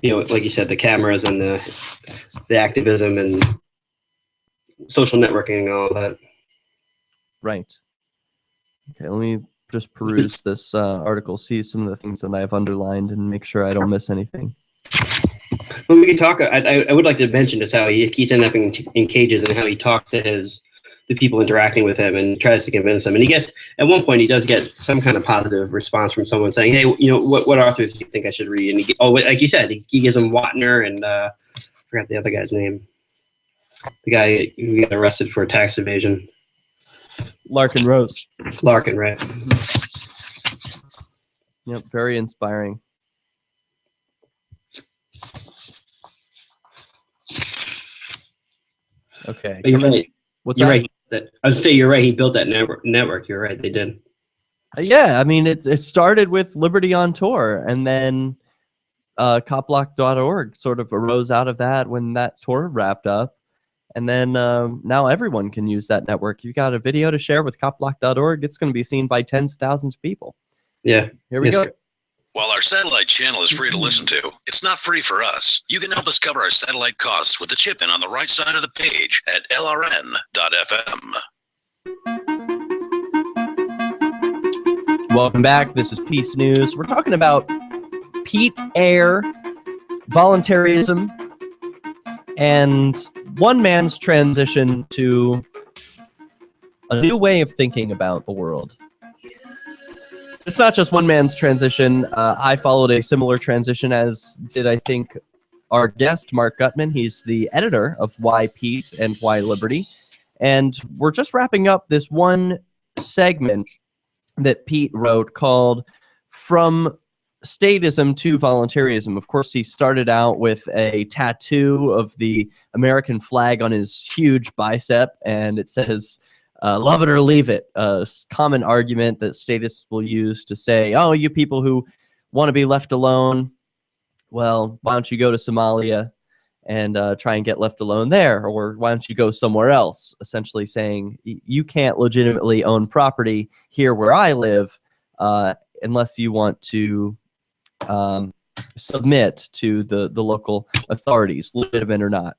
like you said, the cameras and the activism and social networking and all that. Right. Okay, let me just peruse this article, see some of the things that I have underlined, and make sure I don't miss anything. Well, we can talk. I would like to mention just how he's ended up in cages and how he talks to the people interacting with him and tries to convince them. And he gets, at one point, he does get some kind of positive response from someone saying, "Hey, what authors do you think I should read?" And like you said, he gives him Watner and I forgot the other guy's name. The guy who got arrested for tax evasion. Larkin Rose. Larkin, right? Yep, very inspiring. Okay. But you're right. What's you're that? right. I was say you're right. He built that network. You're right. They did. Yeah, I mean, it started with Liberty on Tour, and then copblock.org sort of arose out of that when that tour wrapped up. And then now everyone can use that network. You got a video to share with copblock.org, it's going to be seen by tens of thousands of people. Yeah. Here we go. While our satellite channel is free to listen to, it's not free for us. You can help us cover our satellite costs with the chip-in on the right side of the page at lrn.fm. Welcome back. This is Peace News. We're talking about Pete Eyre, voluntarism, and one man's transition to a new way of thinking about the world. It's not just one man's transition. I followed a similar transition, as did, I think, our guest, Marc Guttman. He's the editor of Why Peace and Why Liberty. And we're just wrapping up this one segment that Pete wrote called From Statism to Voluntarism. Of course, he started out with a tattoo of the American flag on his huge bicep, and it says, love it or leave it, a common argument that statists will use to say, oh, you people who want to be left alone, well, why don't you go to Somalia and try and get left alone there? Or why don't you go somewhere else? Essentially saying, you can't legitimately own property here where I live unless you want to submit to the local authorities, legitimate or not.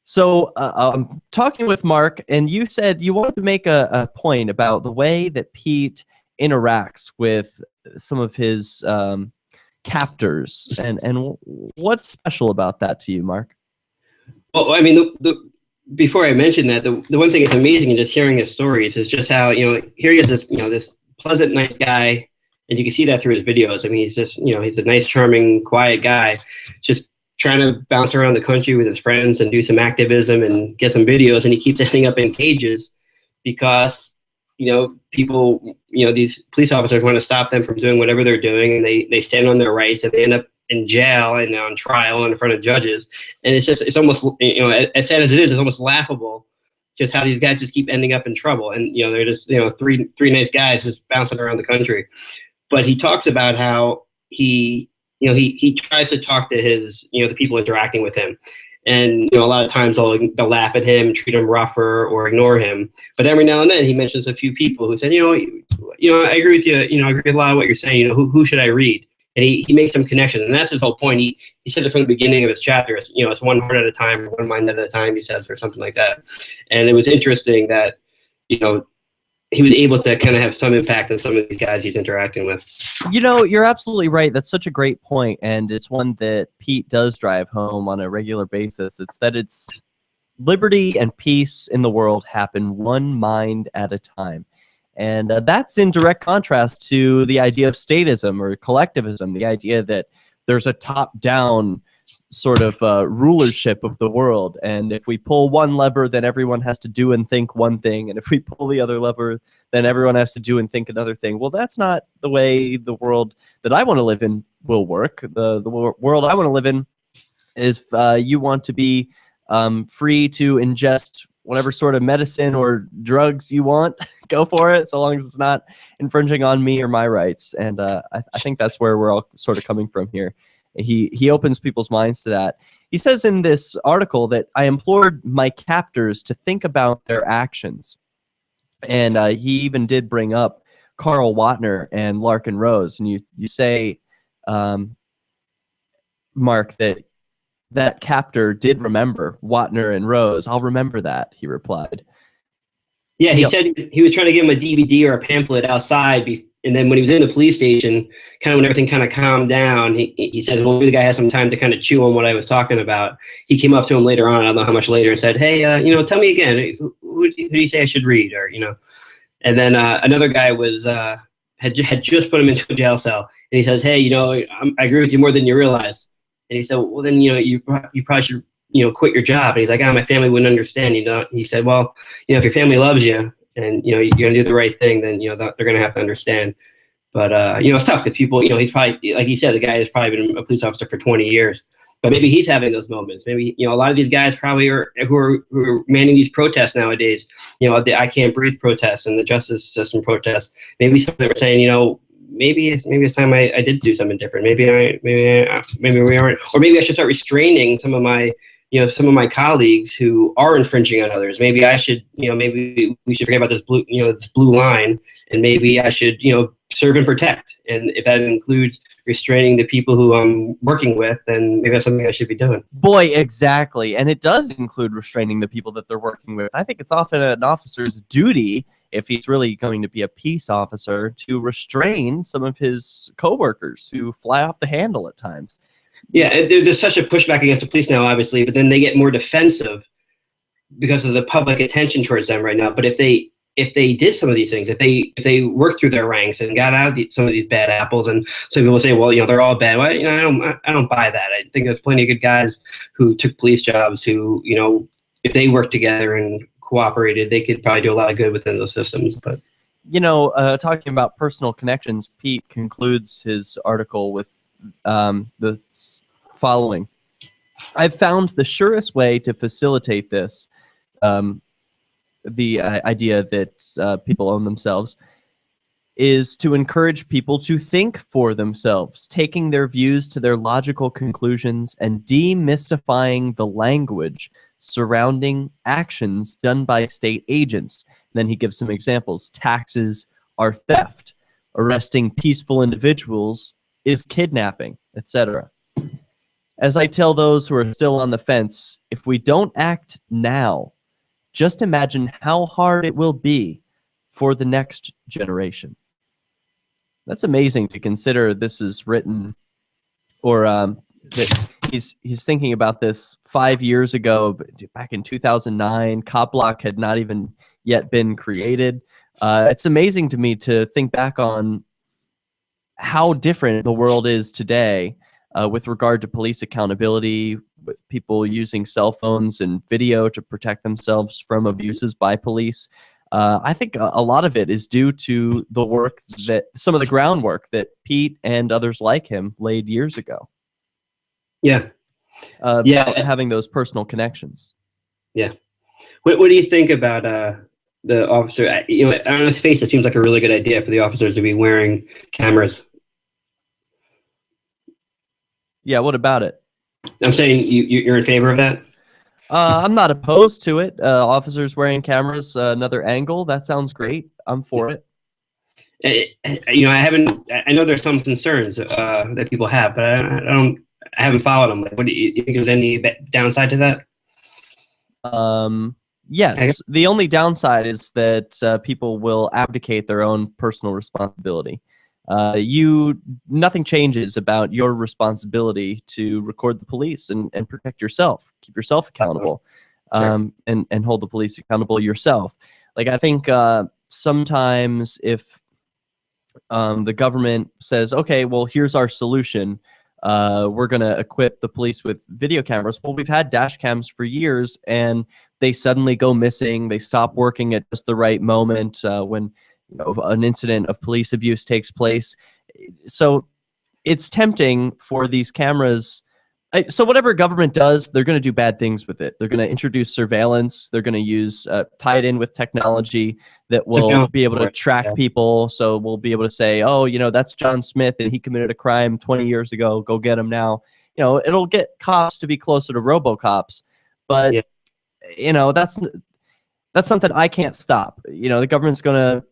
So I'm talking with Marc, and you said you wanted to make a point about the way that Pete interacts with some of his captors, and what's special about that to you, Marc? Well, I mean, before I mention that, the one thing that's amazing in just hearing his stories is just how, here he is, this pleasant, nice guy, and you can see that through his videos. I mean, he's just, he's a nice, charming, quiet guy, just trying to bounce around the country with his friends and do some activism and get some videos, and he keeps ending up in cages because, people, these police officers want to stop them from doing whatever they're doing, and they stand on their rights, and they end up in jail and on trial in front of judges. And it's almost, as sad as it is, it's almost laughable just how these guys just keep ending up in trouble. And, they're just, three nice guys just bouncing around the country. But he talked about how he tries to talk to his, the people interacting with him. And, a lot of times they'll laugh at him, treat him rougher, or ignore him. But every now and then he mentions a few people who said, I agree with you. I agree with a lot of what you're saying. Who should I read? And he makes some connections. And that's his whole point. He said it from the beginning of his chapter. It's one heart at a time, or one mind at a time, he says, or something like that. And it was interesting that, he was able to kind of have some impact on some of these guys he's interacting with. You're absolutely right. That's such a great point, and it's one that Pete does drive home on a regular basis. It's that it's liberty and peace in the world happen one mind at a time. And that's in direct contrast to the idea of statism or collectivism, the idea that there's a top-down sort of rulership of the world, and if we pull one lever, then everyone has to do and think one thing, and if we pull the other lever, then everyone has to do and think another thing. Well, that's not the way the world that I want to live in will work. The world I want to live in is you want to be free to ingest whatever sort of medicine or drugs you want. Go for it, so long as it's not infringing on me or my rights. And I think that's where we're all sort of coming from here. He opens people's minds to that. He says in this article that I implored my captors to think about their actions. And he even did bring up Carl Watner and Larkin Rose. And you say, Marc, that captor did remember Watner and Rose. I'll remember that, he replied. Yeah, he said he was trying to give him a DVD or a pamphlet outside, and then when he was in the police station, kind of when everything kind of calmed down, he says, well, maybe the guy has some time to kind of chew on what I was talking about. He came up to him later on, I don't know how much later, and said, hey, tell me again, who do you say I should read? Or, and then another guy was had just put him into a jail cell, and he says, hey, I agree with you more than you realize. And he said, well, then, you probably should, quit your job. And he's like, my family wouldn't understand. He said, well, if your family loves you and, you're going to do the right thing, then, they're going to have to understand. But, it's tough because people, he's probably, like he said, the guy has probably been a police officer for 20 years. But maybe he's having those moments. Maybe, a lot of these guys probably who are manning these protests nowadays, the I Can't Breathe protests and the justice system protests. Maybe some of them are saying, maybe it's time I did do something different. Maybe we aren't, or maybe I should start restraining some of my colleagues who are infringing on others. Maybe I should, maybe we should forget about this blue line, and maybe I should, serve and protect. And if that includes restraining the people who I'm working with, then maybe that's something I should be doing. Boy, exactly. And it does include restraining the people that they're working with. I think it's often an officer's duty, if he's really going to be a peace officer, to restrain some of his coworkers who fly off the handle at times. Yeah, there's such a pushback against the police now, obviously, but then they get more defensive because of the public attention towards them right now. But if they did some of these things, if they worked through their ranks and got out of some of these bad apples, and some people say, well, they're all bad. Well, I don't buy that. I think there's plenty of good guys who took police jobs who, if they worked together and cooperated, they could probably do a lot of good within those systems. But talking about personal connections, Pete concludes his article with the following: I've found the surest way to facilitate this, the idea that people own themselves, is to encourage people to think for themselves, taking their views to their logical conclusions and demystifying the language surrounding actions done by state agents. Then he gives some examples. Taxes are theft. Arresting peaceful individuals is kidnapping, etc. As I tell those who are still on the fence, if we don't act now, just imagine how hard it will be for the next generation. That's amazing to consider. This is written, or that he's thinking about this 5 years ago, back in 2009. Cop Block had not even yet been created. It's amazing to me to think back on how different the world is today with regard to police accountability, with people using cell phones and video to protect themselves from abuses by police. I think a lot of it is due to the work some of the groundwork that Pete and others like him laid years ago. Yeah. Having those personal connections. Yeah. What do you think about the officer? On his face, it seems like a really good idea for the officers to be wearing cameras. Yeah, what about it? I'm saying you're in favor of that? I'm not opposed to it. Officers wearing cameras, another angle. That sounds great. I'm for it. I know there's some concerns that people have, but I haven't followed them. Like, what do you think? There's any downside to that? Yes. The only downside is that people will abdicate their own personal responsibility. Nothing changes about your responsibility to record the police and protect yourself, keep yourself accountable, Sure. and hold the police accountable yourself. Like, I think sometimes if the government says, okay, well, here's our solution, we're going to equip the police with video cameras. Well, we've had dash cams for years, and they suddenly go missing. They stop working at just the right moment when an incident of police abuse takes place. So it's tempting for these cameras. So whatever government does, they're going to do bad things with it. They're going to introduce surveillance. They're going to use tie it in with technology that will be able to track people. So we'll be able to say, oh, that's John Smith and he committed a crime 20 years ago. Go get him now. It'll get cops to be closer to RoboCops. But that's something I can't stop. The government's going to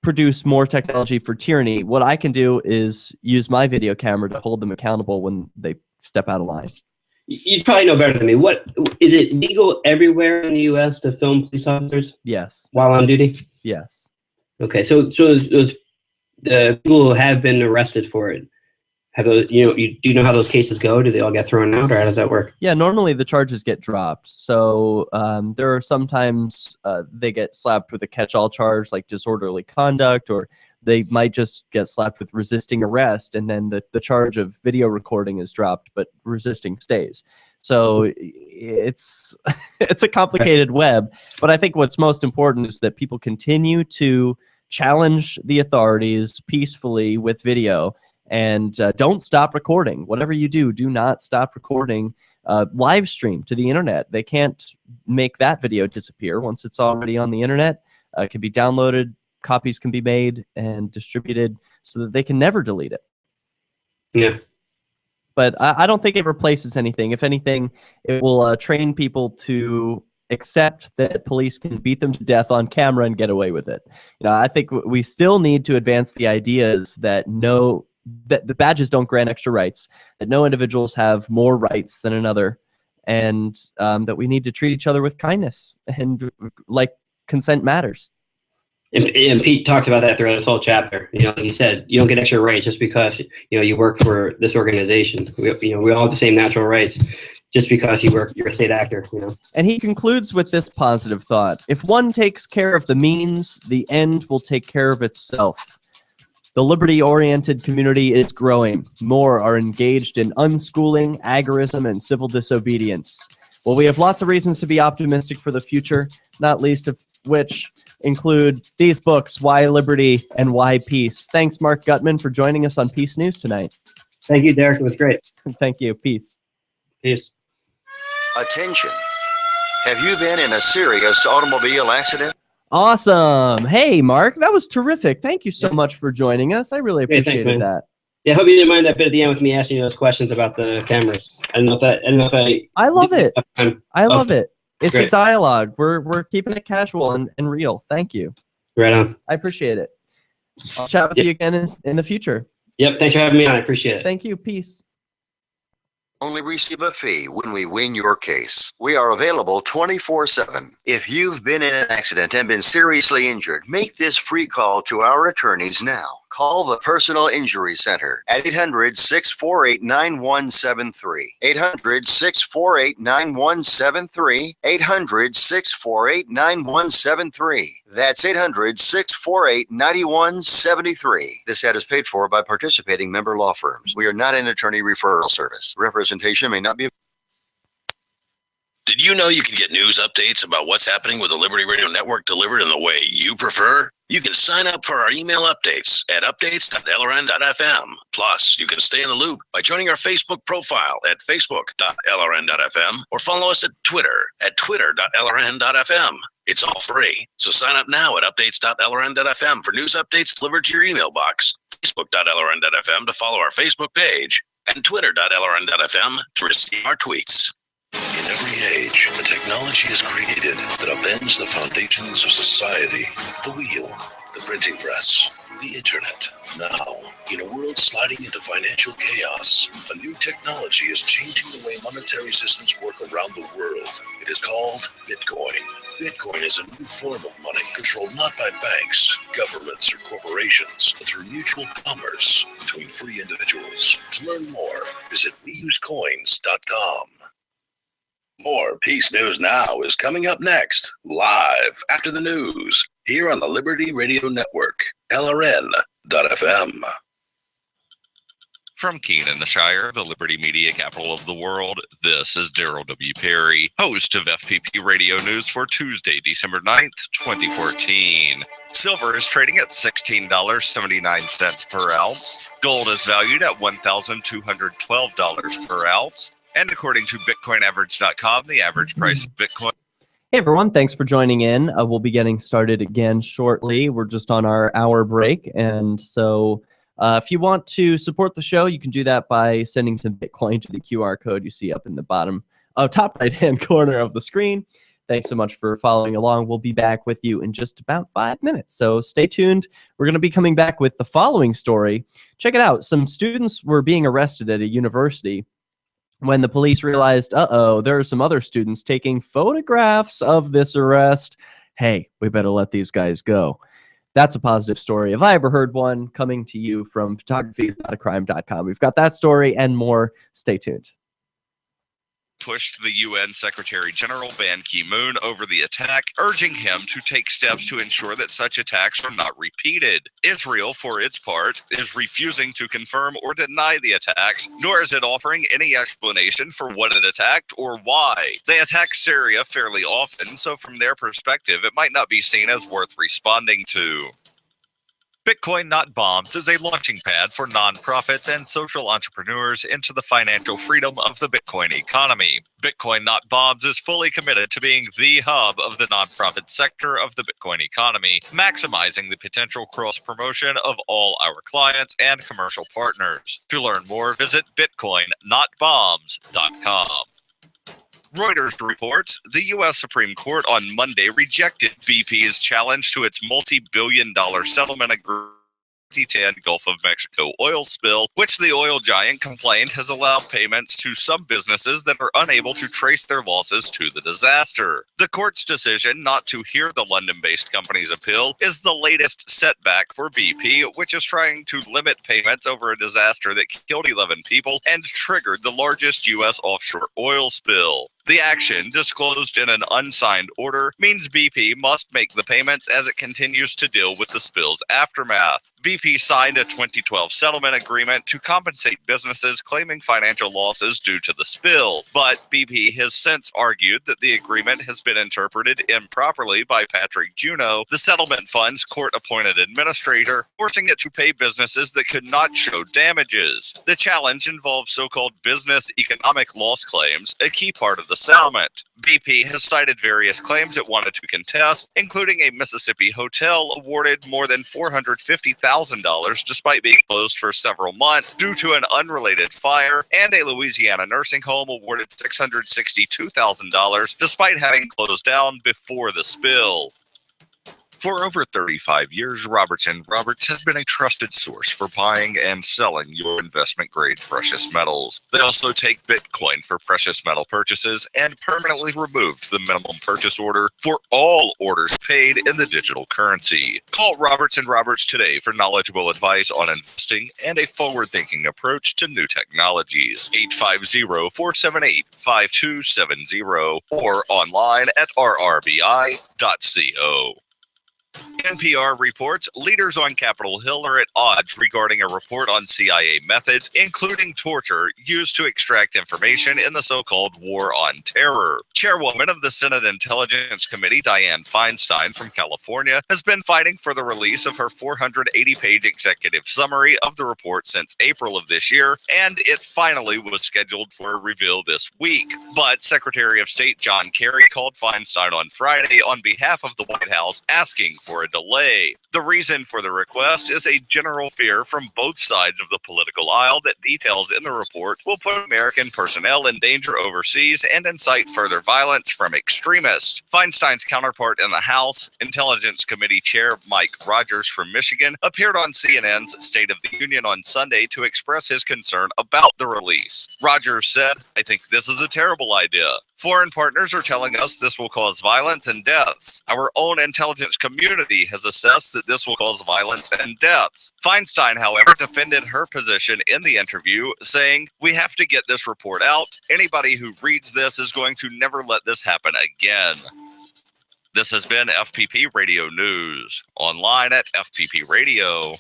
produce more technology for tyranny. What I can do is use my video camera to hold them accountable when they step out of line. you'd probably know better than me. What is it legal everywhere in the U.S. to film police officers Yes. while on duty? Yes. Okay, so those the people who have been arrested for it, have those, do you know how those cases go? Do they all get thrown out, or how does that work? Yeah, normally the charges get dropped. So there are sometimes they get slapped with a catch-all charge like disorderly conduct, or they might just get slapped with resisting arrest, and then the charge of video recording is dropped, but resisting stays. So it's it's a complicated web, but I think what's most important is that people continue to challenge the authorities peacefully with video, and don't stop recording. Whatever you do, do not stop recording. Live stream to the internet. They can't make that video disappear once it's already on the internet. It can be downloaded, copies can be made and distributed so that they can never delete it. Yeah. But I don't think it replaces anything. If anything, it will train people to accept that police can beat them to death on camera and get away with it. I think we still need to advance the ideas that that the badges don't grant extra rights, that no individuals have more rights than another, and that we need to treat each other with kindness and like consent matters. And Pete talks about that throughout this whole chapter. He said you don't get extra rights just because you work for this organization. We all have the same natural rights just because you're a state actor. And he concludes with this positive thought: if one takes care of the means, the end will take care of itself. The liberty-oriented community is growing. More are engaged in unschooling, agorism, and civil disobedience. Well, we have lots of reasons to be optimistic for the future, not least of which include these books, Why Liberty and Why Peace. Thanks, Marc Guttman, for joining us on Peace News tonight. Thank you, Derek. It was great. Thank you. Peace. Peace. Attention. Have you been in a serious automobile accident? Awesome. Hey, Marc, that was terrific. Thank you so much for joining us. I really appreciated that. Yeah, I hope you didn't mind that bit at the end with me asking you those questions about the cameras. I love it. I love it. It's great. A dialogue. We're keeping it casual and real. Thank you. Right on. I appreciate it. I'll chat with you again in the future. Yep. Thanks for having me on. I appreciate it. Thank you. Peace. Only receive a fee when we win your case. We are available 24/7. If you've been in an accident and been seriously injured, make this free call to our attorneys now. Call the Personal Injury Center at 800-648-9173. 800-648-9173. 800-648-9173. That's 800-648-9173. This ad is paid for by participating member law firms. We are not an attorney referral service. Representation may not be. Did you know you can get news updates about what's happening with the Liberty Radio Network delivered in the way you prefer? You can sign up for our email updates at updates.lrn.fm. Plus, you can stay in the loop by joining our Facebook profile at facebook.lrn.fm or follow us at Twitter at twitter.lrn.fm. It's all free, so sign up now at updates.lrn.fm for news updates delivered to your email box, facebook.lrn.fm to follow our Facebook page, and twitter.lrn.fm to receive our tweets. In every age, a technology is created that upends the foundations of society. The wheel, the printing press, the internet. Now, in a world sliding into financial chaos, a new technology is changing the way monetary systems work around the world. It is called Bitcoin. Bitcoin is a new form of money controlled not by banks, governments, or corporations, but through mutual commerce between free individuals. To learn more, visit weusecoins.com. More Peace News Now is coming up next, live after the news, here on the Liberty Radio Network, LRN.FM. From Keene in the Shire, the Liberty Media capital of the world, this is Daryl W. Perry, host of FPP Radio News for Tuesday, December 9th, 2014. Silver is trading at $16.79 per ounce. Gold is valued at $1,212 per ounce. And according to BitcoinAverage.com, the average price of Bitcoin. Hey, everyone. Thanks for joining in. We'll be getting started again shortly. We're just on our hour break. And so if you want to support the show, you can do that by sending some Bitcoin to the QR code you see up in the top right-hand corner of the screen. Thanks so much for following along. We'll be back with you in just about 5 minutes. So stay tuned. We're going to be coming back with the following story. Check it out. Some students were being arrested at a university when the police realized, there are some other students taking photographs of this arrest. Hey, we better let these guys go. That's a positive story. If I ever heard one, coming to you from photography.com. We've got that story and more. Stay tuned. Pushed the UN Secretary General Ban Ki-moon over the attack, urging him to take steps to ensure that such attacks are not repeated. Israel, for its part, is refusing to confirm or deny the attacks, nor is it offering any explanation for what it attacked or why. They attack Syria fairly often, so from their perspective, it might not be seen as worth responding to. Bitcoin Not Bombs is a launching pad for nonprofits and social entrepreneurs into the financial freedom of the Bitcoin economy. Bitcoin Not Bombs is fully committed to being the hub of the nonprofit sector of the Bitcoin economy, maximizing the potential cross-promotion of all our clients and commercial partners. To learn more, visit bitcoinnotbombs.com. Reuters reports the U.S. Supreme Court on Monday rejected BP's challenge to its multi-billion-dollar settlement agreement. 2010 Gulf of Mexico oil spill, which the oil giant complained has allowed payments to some businesses that are unable to trace their losses to the disaster. The court's decision not to hear the London-based company's appeal is the latest setback for BP, which is trying to limit payments over a disaster that killed 11 people and triggered the largest U.S. offshore oil spill. The action, disclosed in an unsigned order, means BP must make the payments as it continues to deal with the spill's aftermath. BP signed a 2012 settlement agreement to compensate businesses claiming financial losses due to the spill, but BP has since argued that the agreement has been interpreted improperly by Patrick Juneau, the settlement fund's court-appointed administrator, forcing it to pay businesses that could not show damages. The challenge involves so-called business economic loss claims, a key part of the settlement. BP has cited various claims it wanted to contest, including a Mississippi hotel awarded more than $450,000 despite being closed for several months due to an unrelated fire, and a Louisiana nursing home awarded $662,000 despite having closed down before the spill. For over 35 years, Robertson Roberts has been a trusted source for buying and selling your investment-grade precious metals. They also take Bitcoin for precious metal purchases and permanently removed the minimum purchase order for all orders paid in the digital currency. Call Robertson Roberts today for knowledgeable advice on investing and a forward-thinking approach to new technologies. 850-478-5270 or online at rrbi.co. NPR reports leaders on Capitol Hill are at odds regarding a report on CIA methods, including torture, used to extract information in the so-called War on Terror. Chairwoman of the Senate Intelligence Committee, Dianne Feinstein from California, has been fighting for the release of her 480-page executive summary of the report since April of this year, and it finally was scheduled for a reveal this week. But Secretary of State John Kerry called Feinstein on Friday on behalf of the White House, asking for a delay. The reason for the request is a general fear from both sides of the political aisle that details in the report will put American personnel in danger overseas and incite further violence from extremists. Feinstein's counterpart in the House, Intelligence Committee Chair Mike Rogers from Michigan, appeared on CNN's State of the Union on Sunday to express his concern about the release. Rogers said, "I think this is a terrible idea. Foreign partners are telling us this will cause violence and deaths. Our own intelligence community has assessed that this will cause violence and deaths." Feinstein, however, defended her position in the interview, saying, "We have to get this report out. Anybody who reads this is going to never let this happen again." This has been FPP Radio News, online at fppradio.com.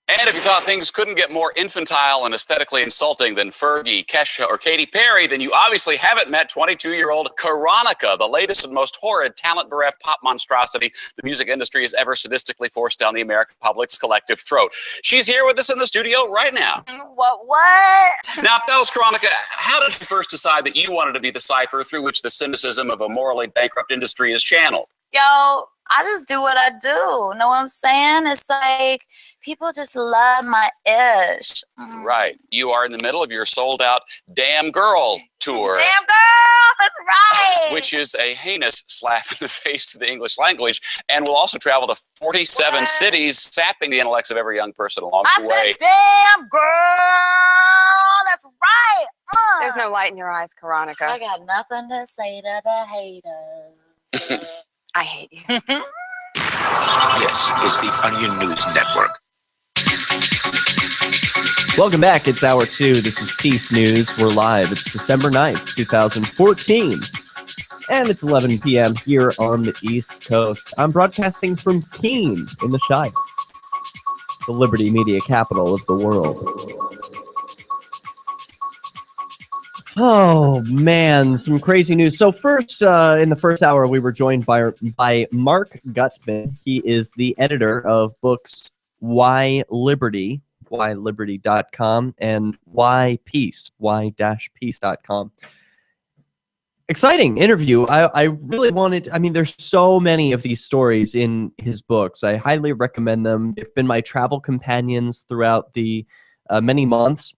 And if you thought things couldn't get more infantile and aesthetically insulting than Fergie, Kesha, or Katy Perry, then you obviously haven't met 22-year-old Karonica, the latest and most horrid, talent-bereft pop monstrosity the music industry has ever sadistically forced down the American public's collective throat. She's here with us in the studio right now. What? Now, tell us, Karonica, how did you first decide that you wanted to be the cipher through which the cynicism of a morally bankrupt industry is channeled? Yo, I just do what I do. Know what I'm saying? It's like people just love my ish. Right. You are in the middle of your sold-out Damn Girl tour. Damn girl, that's right. Which is a heinous slap in the face to the English language, and will also travel to 47 cities, sapping the intellects of every young person along the way. I said, damn girl. There's no light in your eyes, Karonica. I got nothing to say to the haters. I hate you. This is the Onion News Network. Welcome back. It's hour 2. This is Peace News. We're live. It's December 9th, 2014. And it's 11 p.m. here on the East Coast. I'm broadcasting from Keene in the Shire, the Liberty Media capital of the world. Oh, man, some crazy news. So first, in the first hour, we were joined by Marc Guttman. He is the editor of books Why Liberty, whyliberty.com, and Why Peace, why-peace.com. Exciting interview. I really wanted, I mean, there's so many of these stories in his books. I highly recommend them. They've been my travel companions throughout the many months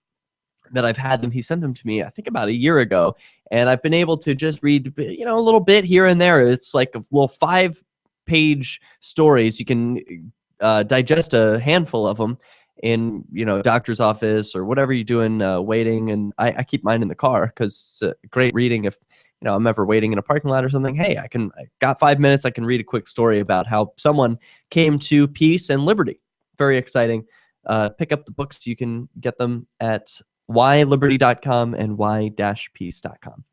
that I've had them. He sent them to me, I think, about a year ago, and I've been able to just read, a little bit here and there. It's like a little 5-page stories. You can digest a handful of them in, doctor's office or whatever you're doing, waiting. And I keep mine in the car because it's great reading. If I'm ever waiting in a parking lot or something, hey, I got 5 minutes. I can read a quick story about how someone came to peace and liberty. Very exciting. Pick up the books. You can get them at whyliberty.com and why-peace.com.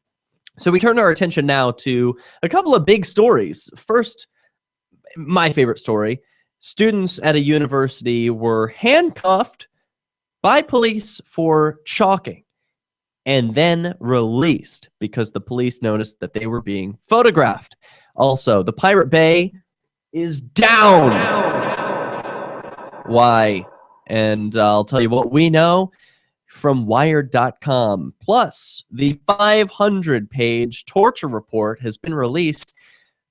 So we turn our attention now to a couple of big stories. First, my favorite story. Students at a university were handcuffed by police for chalking and then released because the police noticed that they were being photographed. Also, the Pirate Bay is down. Why? And I'll tell you what we know from Wired.com. Plus, the 500-page torture report has been released.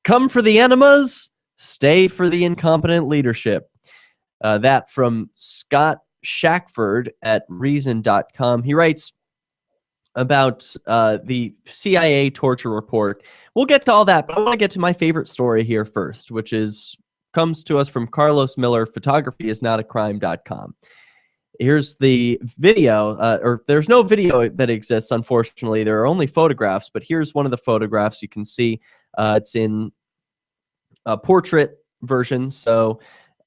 Come for the enemas, stay for the incompetent leadership. That from Scott Shackford at Reason.com. He writes about the CIA torture report. We'll get to all that, but I want to get to my favorite story here first, which comes to us from Carlos Miller, photographyisnotacrime.com. Here's the video, or there's no video that exists, unfortunately. There are only photographs, but here's one of the photographs. You can see it's in a portrait version, so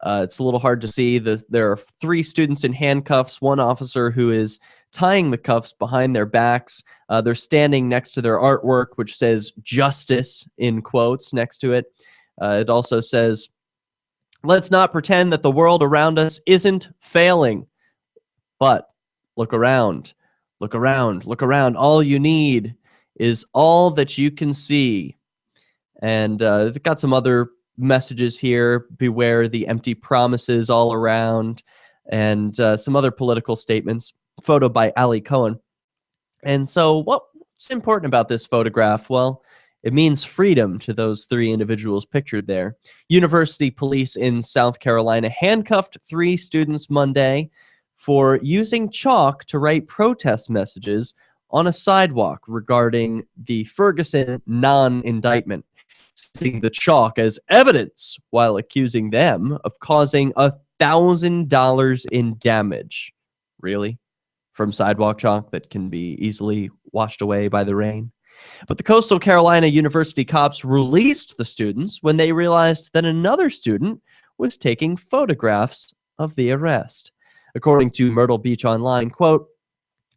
it's a little hard to see. There are 3 students in handcuffs, one officer who is tying the cuffs behind their backs. They're standing next to their artwork, which says justice in quotes next to it. It also says, let's not pretend that the world around us isn't failing. But look around, look around, look around. All you need is all that you can see. And they've got some other messages here. Beware the empty promises all around. And some other political statements. Photo by Ali Cohen. And so what's important about this photograph? Well, it means freedom to those 3 individuals pictured there. University police in South Carolina handcuffed 3 students Monday for using chalk to write protest messages on a sidewalk regarding the Ferguson non-indictment, citing the chalk as evidence while accusing them of causing $1,000 in damage. Really? From sidewalk chalk that can be easily washed away by the rain? But the Coastal Carolina University cops released the students when they realized that another student was taking photographs of the arrest. According to Myrtle Beach Online, quote,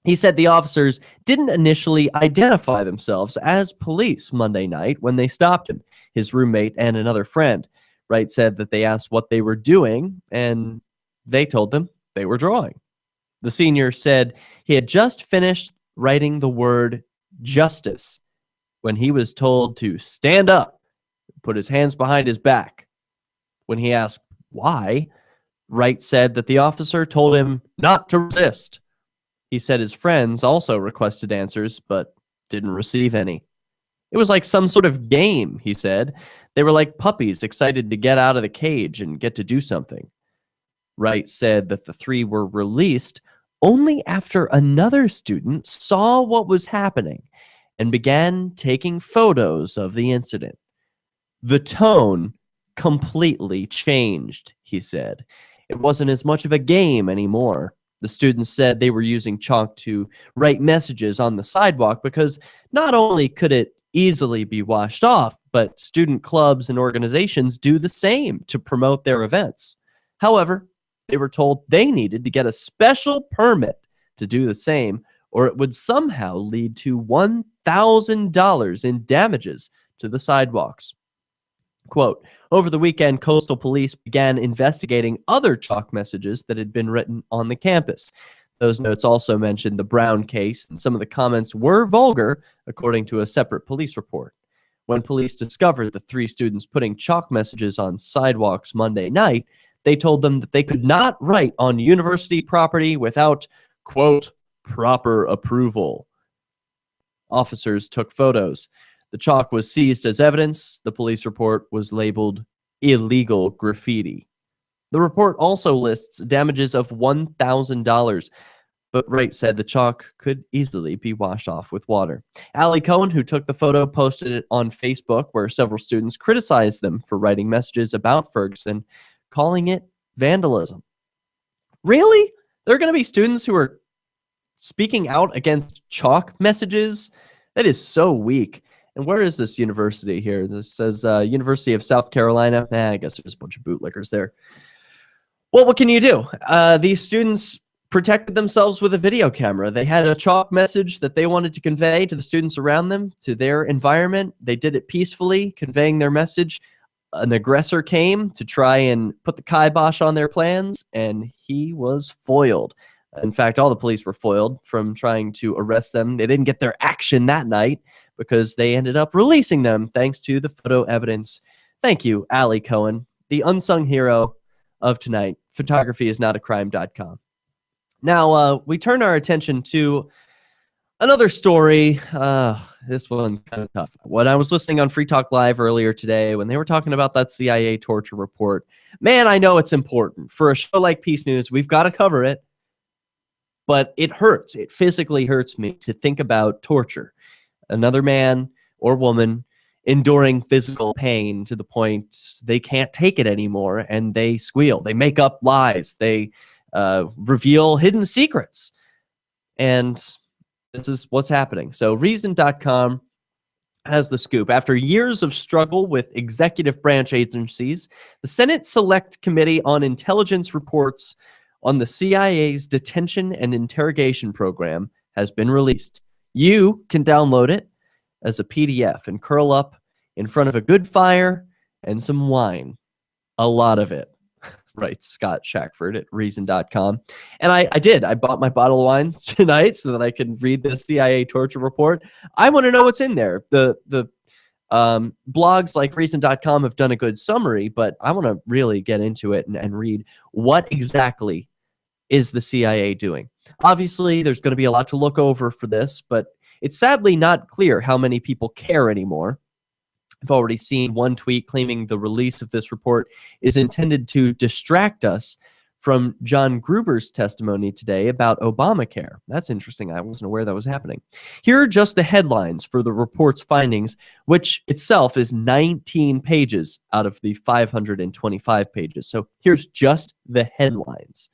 he said the officers didn't initially identify themselves as police Monday night when they stopped him, his roommate, and another friend. Wright said that they asked what they were doing, and they told them they were drawing. The senior said he had just finished writing the word justice when he was told to stand up, put his hands behind his back. When he asked why, Wright said that the officer told him not to resist. He said his friends also requested answers, but didn't receive any. It was like some sort of game, he said. They were like puppies excited to get out of the cage and get to do something. Wright said that the 3 were released only after another student saw what was happening and began taking photos of the incident. The tone completely changed, he said. It wasn't as much of a game anymore. The students said they were using chalk to write messages on the sidewalk because not only could it easily be washed off, but student clubs and organizations do the same to promote their events. However, they were told they needed to get a special permit to do the same, or it would somehow lead to $1,000 in damages to the sidewalks. Quote, over the weekend, coastal police began investigating other chalk messages that had been written on the campus. Those notes also mentioned the Brown case, and some of the comments were vulgar, according to a separate police report. When police discovered the 3 students putting chalk messages on sidewalks Monday night, they told them that they could not write on university property without, quote, proper approval. Officers took photos. The chalk was seized as evidence. The police report was labeled illegal graffiti. The report also lists damages of $1,000, but Wright said the chalk could easily be washed off with water. Allie Cohen, who took the photo, posted it on Facebook, where several students criticized them for writing messages about Ferguson, calling it vandalism. Really? There are going to be students who are speaking out against chalk messages? That is so weak. And where is this university here? This says University of South Carolina. I guess there's a bunch of bootlickers there. Well, what can you do? These students protected themselves with a video camera. They had a chalk message that they wanted to convey to the students around them, to their environment. They did it peacefully, conveying their message. An aggressor came to try and put the kibosh on their plans, and he was foiled. In fact, all the police were foiled from trying to arrest them. They didn't get their action that night because they ended up releasing them thanks to the photo evidence. Thank you, Allie Cohen, the unsung hero of tonight. Photographyisnotacrime.com. Now, we turn our attention to another story. This one's kind of tough. When I was listening on Free Talk Live earlier today, when they were talking about that CIA torture report, man, I know it's important. For a show like Peace News, we've got to cover it. But it hurts. It physically hurts me to think about torture. Another man or woman enduring physical pain to the point they can't take it anymore, and they squeal. They make up lies. They reveal hidden secrets. And this is what's happening. So Reason.com has the scoop. After years of struggle with executive branch agencies, the Senate Select Committee on Intelligence Reports on the CIA's detention and interrogation program has been released. You can download it as a PDF and curl up in front of a good fire and some wine. A lot of it, writes Scott Shackford at Reason.com. And I did. I bought my bottle of wines tonight so that I could read the CIA torture report. I want to know what's in there. The blogs like Reason.com have done a good summary, but I want to really get into it and read what exactly is the CIA doing. Obviously, there's going to be a lot to look over for this, but it's sadly not clear how many people care anymore. I've already seen one tweet claiming the release of this report is intended to distract us from John Gruber's testimony today about Obamacare. That's interesting. I wasn't aware that was happening. Here are just the headlines for the report's findings, which itself is 19 pages out of the 525 pages. So here's just the headlines.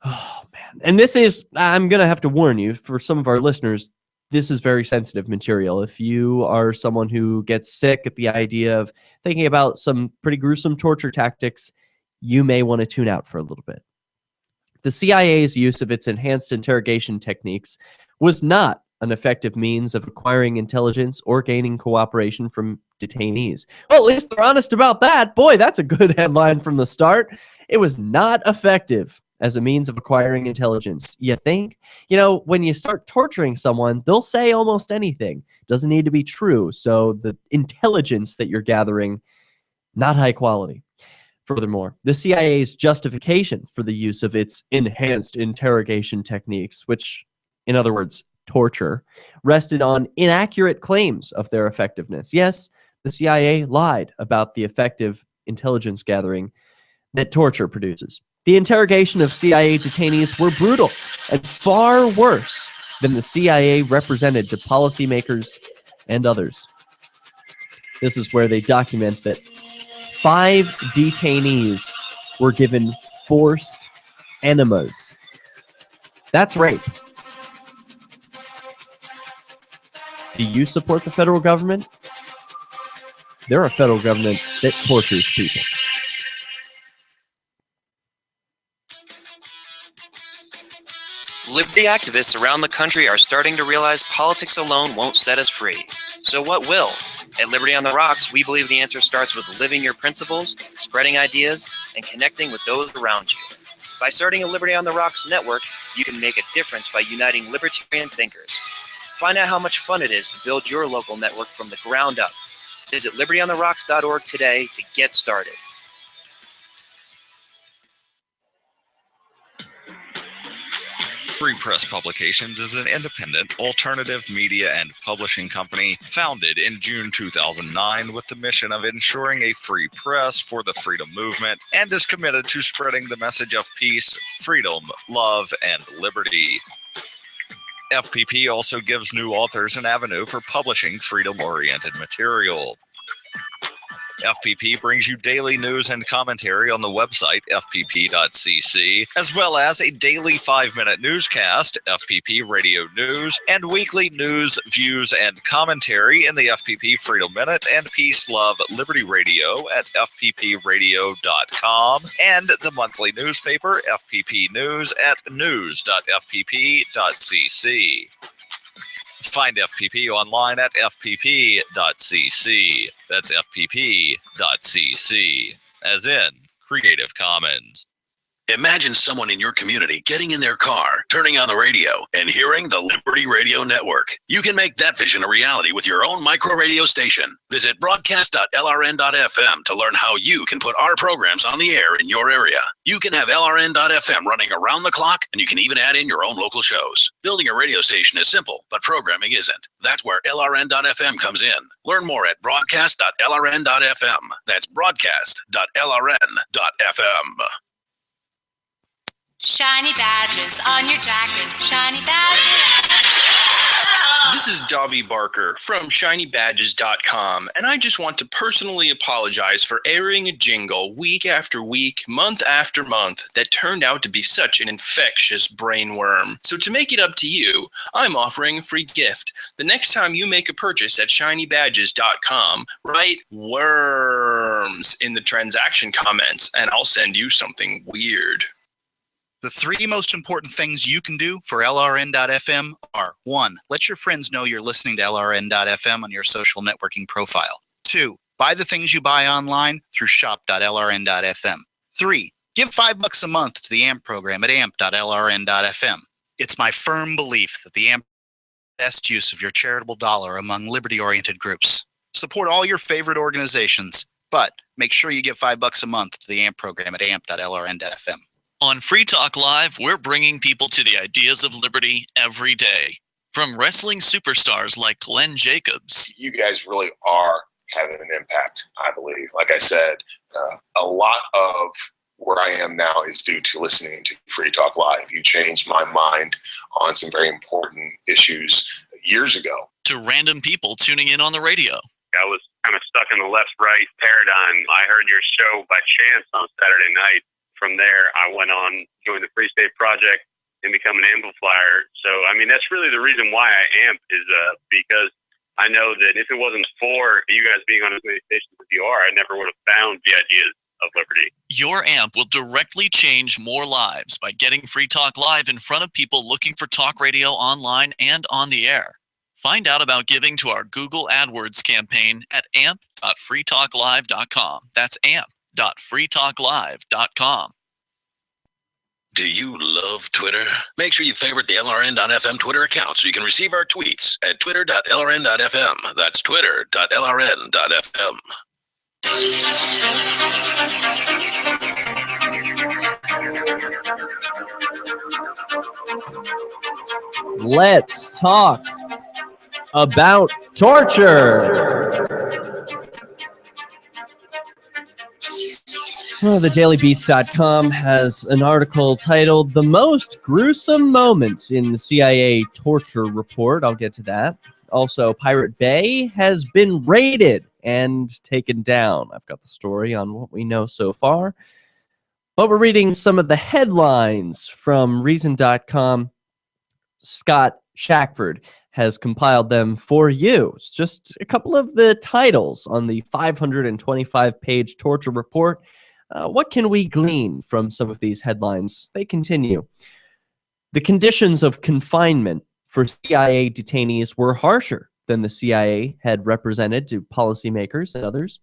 Oh, man. And this is, I'm going to have to warn you, for some of our listeners, this is very sensitive material. If you are someone who gets sick at the idea of thinking about some pretty gruesome torture tactics, you may want to tune out for a little bit. The CIA's use of its enhanced interrogation techniques was not an effective means of acquiring intelligence or gaining cooperation from detainees. Well, at least they're honest about that. Boy, that's a good headline from the start. It was not effective as a means of acquiring intelligence. You think? You know, when you start torturing someone, they'll say almost anything. Doesn't need to be true. So the intelligence that you're gathering, not high quality. Furthermore, the CIA's justification for the use of its enhanced interrogation techniques, which, in other words, torture, rested on inaccurate claims of their effectiveness. Yes, the CIA lied about the effective intelligence gathering that torture produces. The interrogation of CIA detainees were brutal and far worse than the CIA represented to policymakers and others. This is where they document that 5 detainees were given forced enemas That's rape. Do you support the federal government? They're a federal government that tortures people. Liberty activists around the country are starting to realize politics alone won't set us free. So what will? At Liberty on the Rocks, we believe the answer starts with living your principles, spreading ideas, and connecting with those around you. By starting a Liberty on the Rocks network, you can make a difference by uniting libertarian thinkers. Find out how much fun it is to build your local network from the ground up. Visit libertyontherocks.org today to get started. Free Press Publications is an independent, alternative media and publishing company founded in June 2009 with the mission of ensuring a free press for the freedom movement and is committed to spreading the message of peace, freedom, love, and liberty. FPP also gives new authors an avenue for publishing freedom-oriented material. FPP brings you daily news and commentary on the website, fpp.cc, as well as a daily 5-minute newscast, FPP Radio News, and weekly news, views, and commentary in the FPP Freedom Minute and Peace, Love, Liberty Radio at fppradio.com, and the monthly newspaper, FPP News, at news.fpp.cc. Find FPP online at fpp.cc. That's fpp.cc, as in Creative Commons. Imagine someone in your community getting in their car, turning on the radio, and hearing the Liberty Radio Network. You can make that vision a reality with your own micro radio station. Visit broadcast.lrn.fm to learn how you can put our programs on the air in your area. You can have LRN.FM running around the clock, and you can even add in your own local shows. Building a radio station is simple, but programming isn't. That's where LRN.FM comes in. Learn more at broadcast.lrn.fm. That's broadcast.lrn.fm. Shiny badges on your jacket. Shiny badges. This is Dobby Barker from ShinyBadges.com, and I just want to personally apologize for airing a jingle week after week, month after month that turned out to be such an infectious brainworm. So to make it up to you, I'm offering a free gift. The next time you make a purchase at ShinyBadges.com, write worms in the transaction comments, and I'll send you something weird. The 3 most important things you can do for LRN.FM are 1. Let your friends know you're listening to LRN.FM on your social networking profile. 2. Buy the things you buy online through shop.lrn.fm. 3. Give $5 a month to the AMP program at amp.lrn.fm. It's my firm belief that the AMP is the best use of your charitable dollar among liberty-oriented groups. Support all your favorite organizations, but make sure you give $5 a month to the AMP program at amp.lrn.fm. On Free Talk Live, we're bringing people to the ideas of liberty every day. From wrestling superstars like Glenn Jacobs. You guys really are having an impact, I believe. Like I said, a lot of where I am now is due to listening to Free Talk Live. You changed my mind on some very important issues years ago. To random people tuning in on the radio. I was kind of stuck in the left-right paradigm. I heard your show by chance on Saturday night. From there, I went on, joined the Free State Project, and become an amplifier. So, I mean, that's really the reason why I amp is because I know that if it wasn't for you guys being on as many stations as you are, I never would have found the ideas of liberty. Your amp will directly change more lives by getting Free Talk Live in front of people looking for talk radio online and on the air. Find out about giving to our Google AdWords campaign at amp.freetalklive.com. That's amp.freetalklive.com. Do you love Twitter? Make sure you favorite the LRN.FM Twitter account so you can receive our tweets at twitter.lrn.fm. That's twitter.lrn.fm. Let's talk about torture. TheDailyBeast.com has an article titled The Most Gruesome Moments in the CIA Torture Report. I'll get to that. Also, Pirate Bay has been raided and taken down. I've got the story on what we know so far. But we're reading some of the headlines from Reason.com. Scott Shackford has compiled them for you. It's just a couple of the titles on the 525-page torture report. What can we glean from some of these headlines? They continue. The conditions of confinement for CIA detainees were harsher than the CIA had represented to policymakers and others.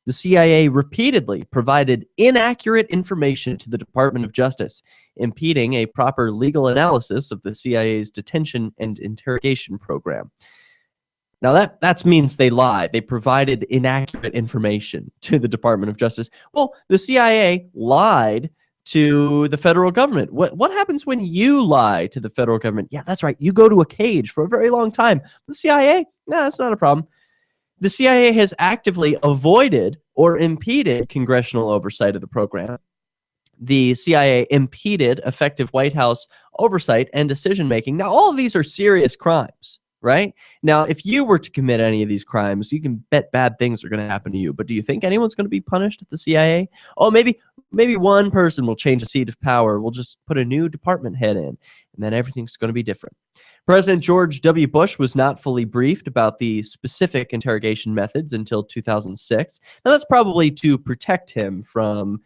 The CIA repeatedly provided inaccurate information to the Department of Justice, impeding a proper legal analysis of the CIA's detention and interrogation program. Now that means they lied. They provided inaccurate information to the Department of Justice. Well, the CIA lied to the federal government. What happens when you lie to the federal government? Yeah, that's right. You go to a cage for a very long time. The CIA? No, that's not a problem. The CIA has actively avoided or impeded congressional oversight of the program. The CIA impeded effective White House oversight and decision-making. Now, all of these are serious crimes, right? Now, if you were to commit any of these crimes, you can bet bad things are going to happen to you. But do you think anyone's going to be punished at the CIA? Oh, maybe one person will change the seat of power. We'll just put a new department head in, and then everything's going to be different. President George W. Bush was not fully briefed about the specific interrogation methods until 2006. Now, that's probably to protect him from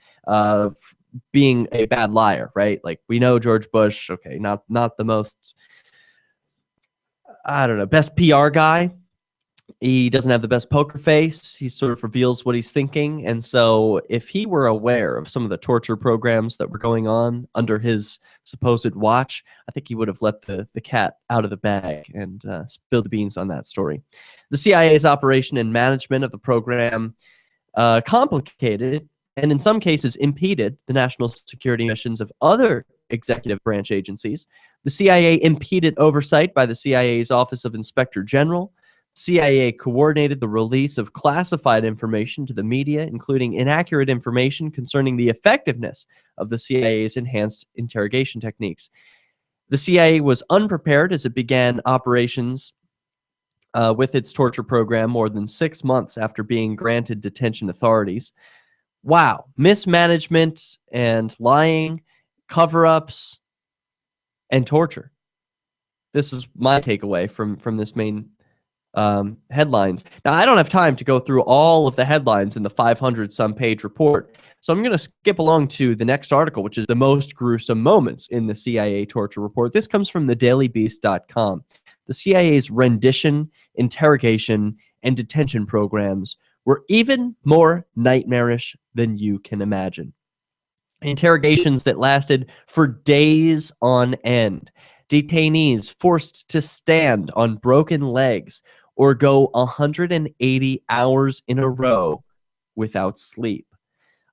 being a bad liar, right? Like, we know George Bush, okay, not the most, I don't know, best PR guy. He doesn't have the best poker face. He sort of reveals what he's thinking. And so if he were aware of some of the torture programs that were going on under his supposed watch, I think he would have let the cat out of the bag and spilled the beans on that story. The CIA's operation and management of the program complicated and in some cases impeded the national security missions of other executive branch agencies. The CIA impeded oversight by the CIA's Office of Inspector General. CIA coordinated the release of classified information to the media, including inaccurate information concerning the effectiveness of the CIA's enhanced interrogation techniques. The CIA was unprepared as it began operations with its torture program more than 6 months after being granted detention authorities. Wow, mismanagement and lying, cover-ups, and torture. This is my takeaway from this main headlines. Now, I don't have time to go through all of the headlines in the 500-some page report, so I'm going to skip along to the next article, which is the most gruesome moments in the CIA torture report. This comes from thedailybeast.com. The CIA's rendition, interrogation, and detention programs were even more nightmarish than you can imagine. Interrogations that lasted for days on end. Detainees forced to stand on broken legs or go 180 hours in a row without sleep.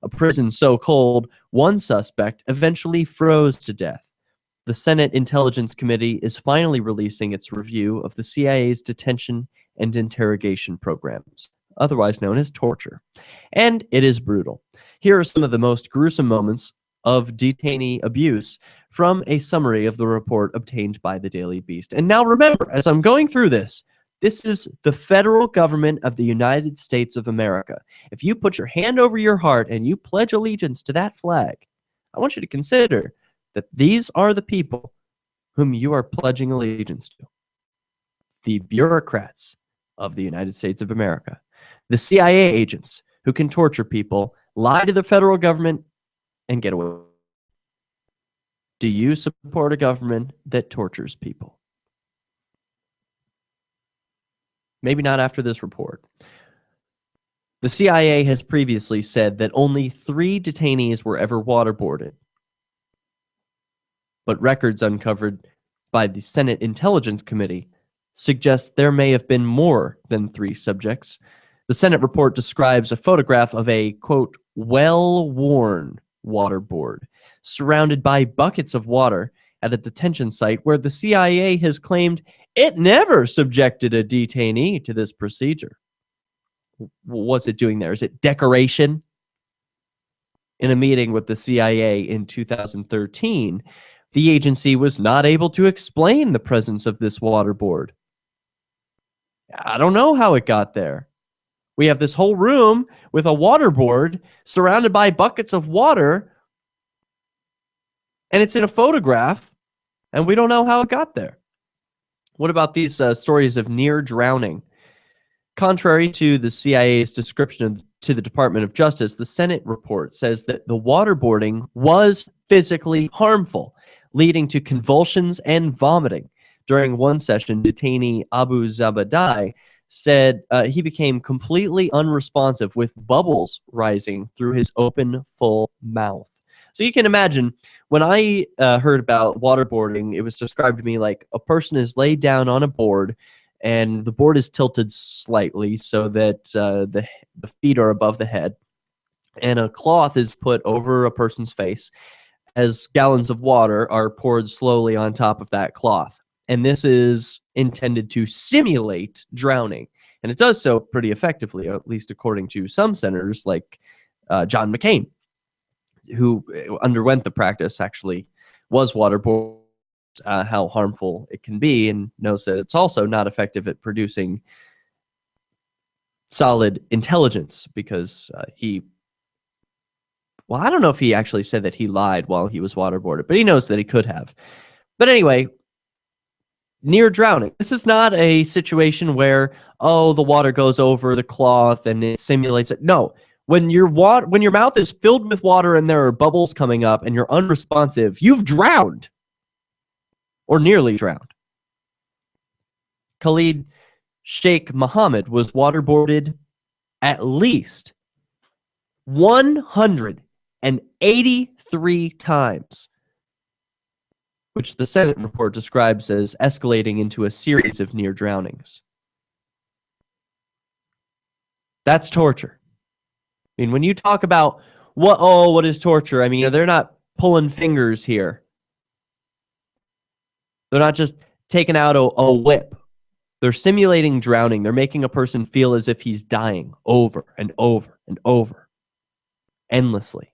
A prison so cold, one suspect eventually froze to death. The Senate Intelligence Committee is finally releasing its review of the CIA's detention and interrogation programs, otherwise known as torture. And it is brutal. Here are some of the most gruesome moments of detainee abuse from a summary of the report obtained by the Daily Beast. And now remember, as I'm going through this is the federal government of the United States of America. If you put your hand over your heart and you pledge allegiance to that flag, I want you to consider that these are the people whom you are pledging allegiance to. The bureaucrats of the United States of America. The CIA agents who can torture people, lie to the federal government, and get away. Do you support a government that tortures people? Maybe not after this report. The CIA has previously said that only 3 detainees were ever waterboarded. But records uncovered by the Senate Intelligence Committee suggest there may have been more than 3 subjects. The Senate report describes a photograph of a, quote, well-worn waterboard surrounded by buckets of water at a detention site where the CIA has claimed it never subjected a detainee to this procedure. What's it doing there? Is it decoration? In a meeting with the CIA in 2013, the agency was not able to explain the presence of this waterboard. I don't know how it got there. We have this whole room with a waterboard surrounded by buckets of water, and it's in a photograph, and we don't know how it got there. What about these stories of near drowning? Contrary to the CIA's description to the Department of Justice, the Senate report says that the waterboarding was physically harmful, leading to convulsions and vomiting. During one session, detainee Abu Zabadai said he became completely unresponsive with bubbles rising through his open, full mouth. So you can imagine, when I heard about waterboarding, it was described to me like a person is laid down on a board, and the board is tilted slightly so that the feet are above the head, and a cloth is put over a person's face as gallons of water are poured slowly on top of that cloth. And this is intended to simulate drowning. And it does so pretty effectively, at least according to some senators like John McCain, who underwent the practice, actually was waterboarded, how harmful it can be, and knows that it's also not effective at producing solid intelligence because well, I don't know if he actually said that he lied while he was waterboarded, but he knows that he could have. But anyway, near drowning. This is not a situation where, oh, the water goes over the cloth and it simulates it. No. When your mouth is filled with water and there are bubbles coming up and you're unresponsive, you've drowned. Or nearly drowned. Khalid Sheikh Mohammed was waterboarded at least 183 times, which the Senate report describes as escalating into a series of near drownings. That's torture. I mean, when you talk about what is torture? I mean, they're not pulling fingers here. They're not just taking out a whip. They're simulating drowning. They're making a person feel as if he's dying over and over and over, endlessly.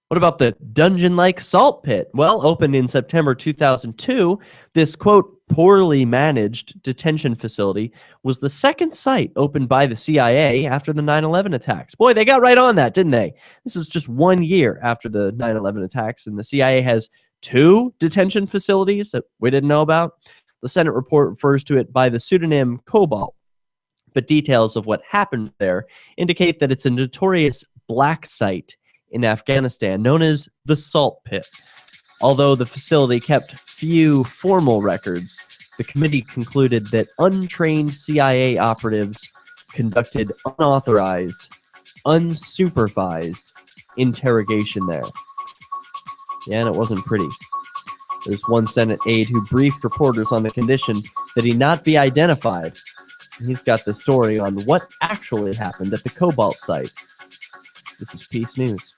What about the dungeon-like salt pit? Well, opened in September 2002, this, quote, poorly managed detention facility was the second site opened by the CIA after the 9/11 attacks. Boy, they got right on that, didn't they? This is just 1 year after the 9/11 attacks, and the CIA has 2 detention facilities that we didn't know about. The Senate report refers to it by the pseudonym Cobalt, but details of what happened there indicate that it's a notorious black site in Afghanistan known as the Salt Pit. Although the facility kept few formal records, the committee concluded that untrained CIA operatives conducted unauthorized, unsupervised interrogation there. Yeah, and it wasn't pretty. There's one Senate aide who briefed reporters on the condition that he not be identified. And he's got the story on what actually happened at the Cobalt site. This is Peace News.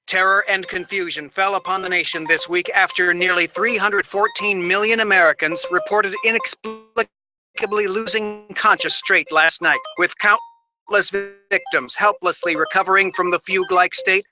Terror and confusion fell upon the nation this week after nearly 314 million Americans reported inexplicably losing conscious straight last night, with countless victims helplessly recovering from the fugue-like state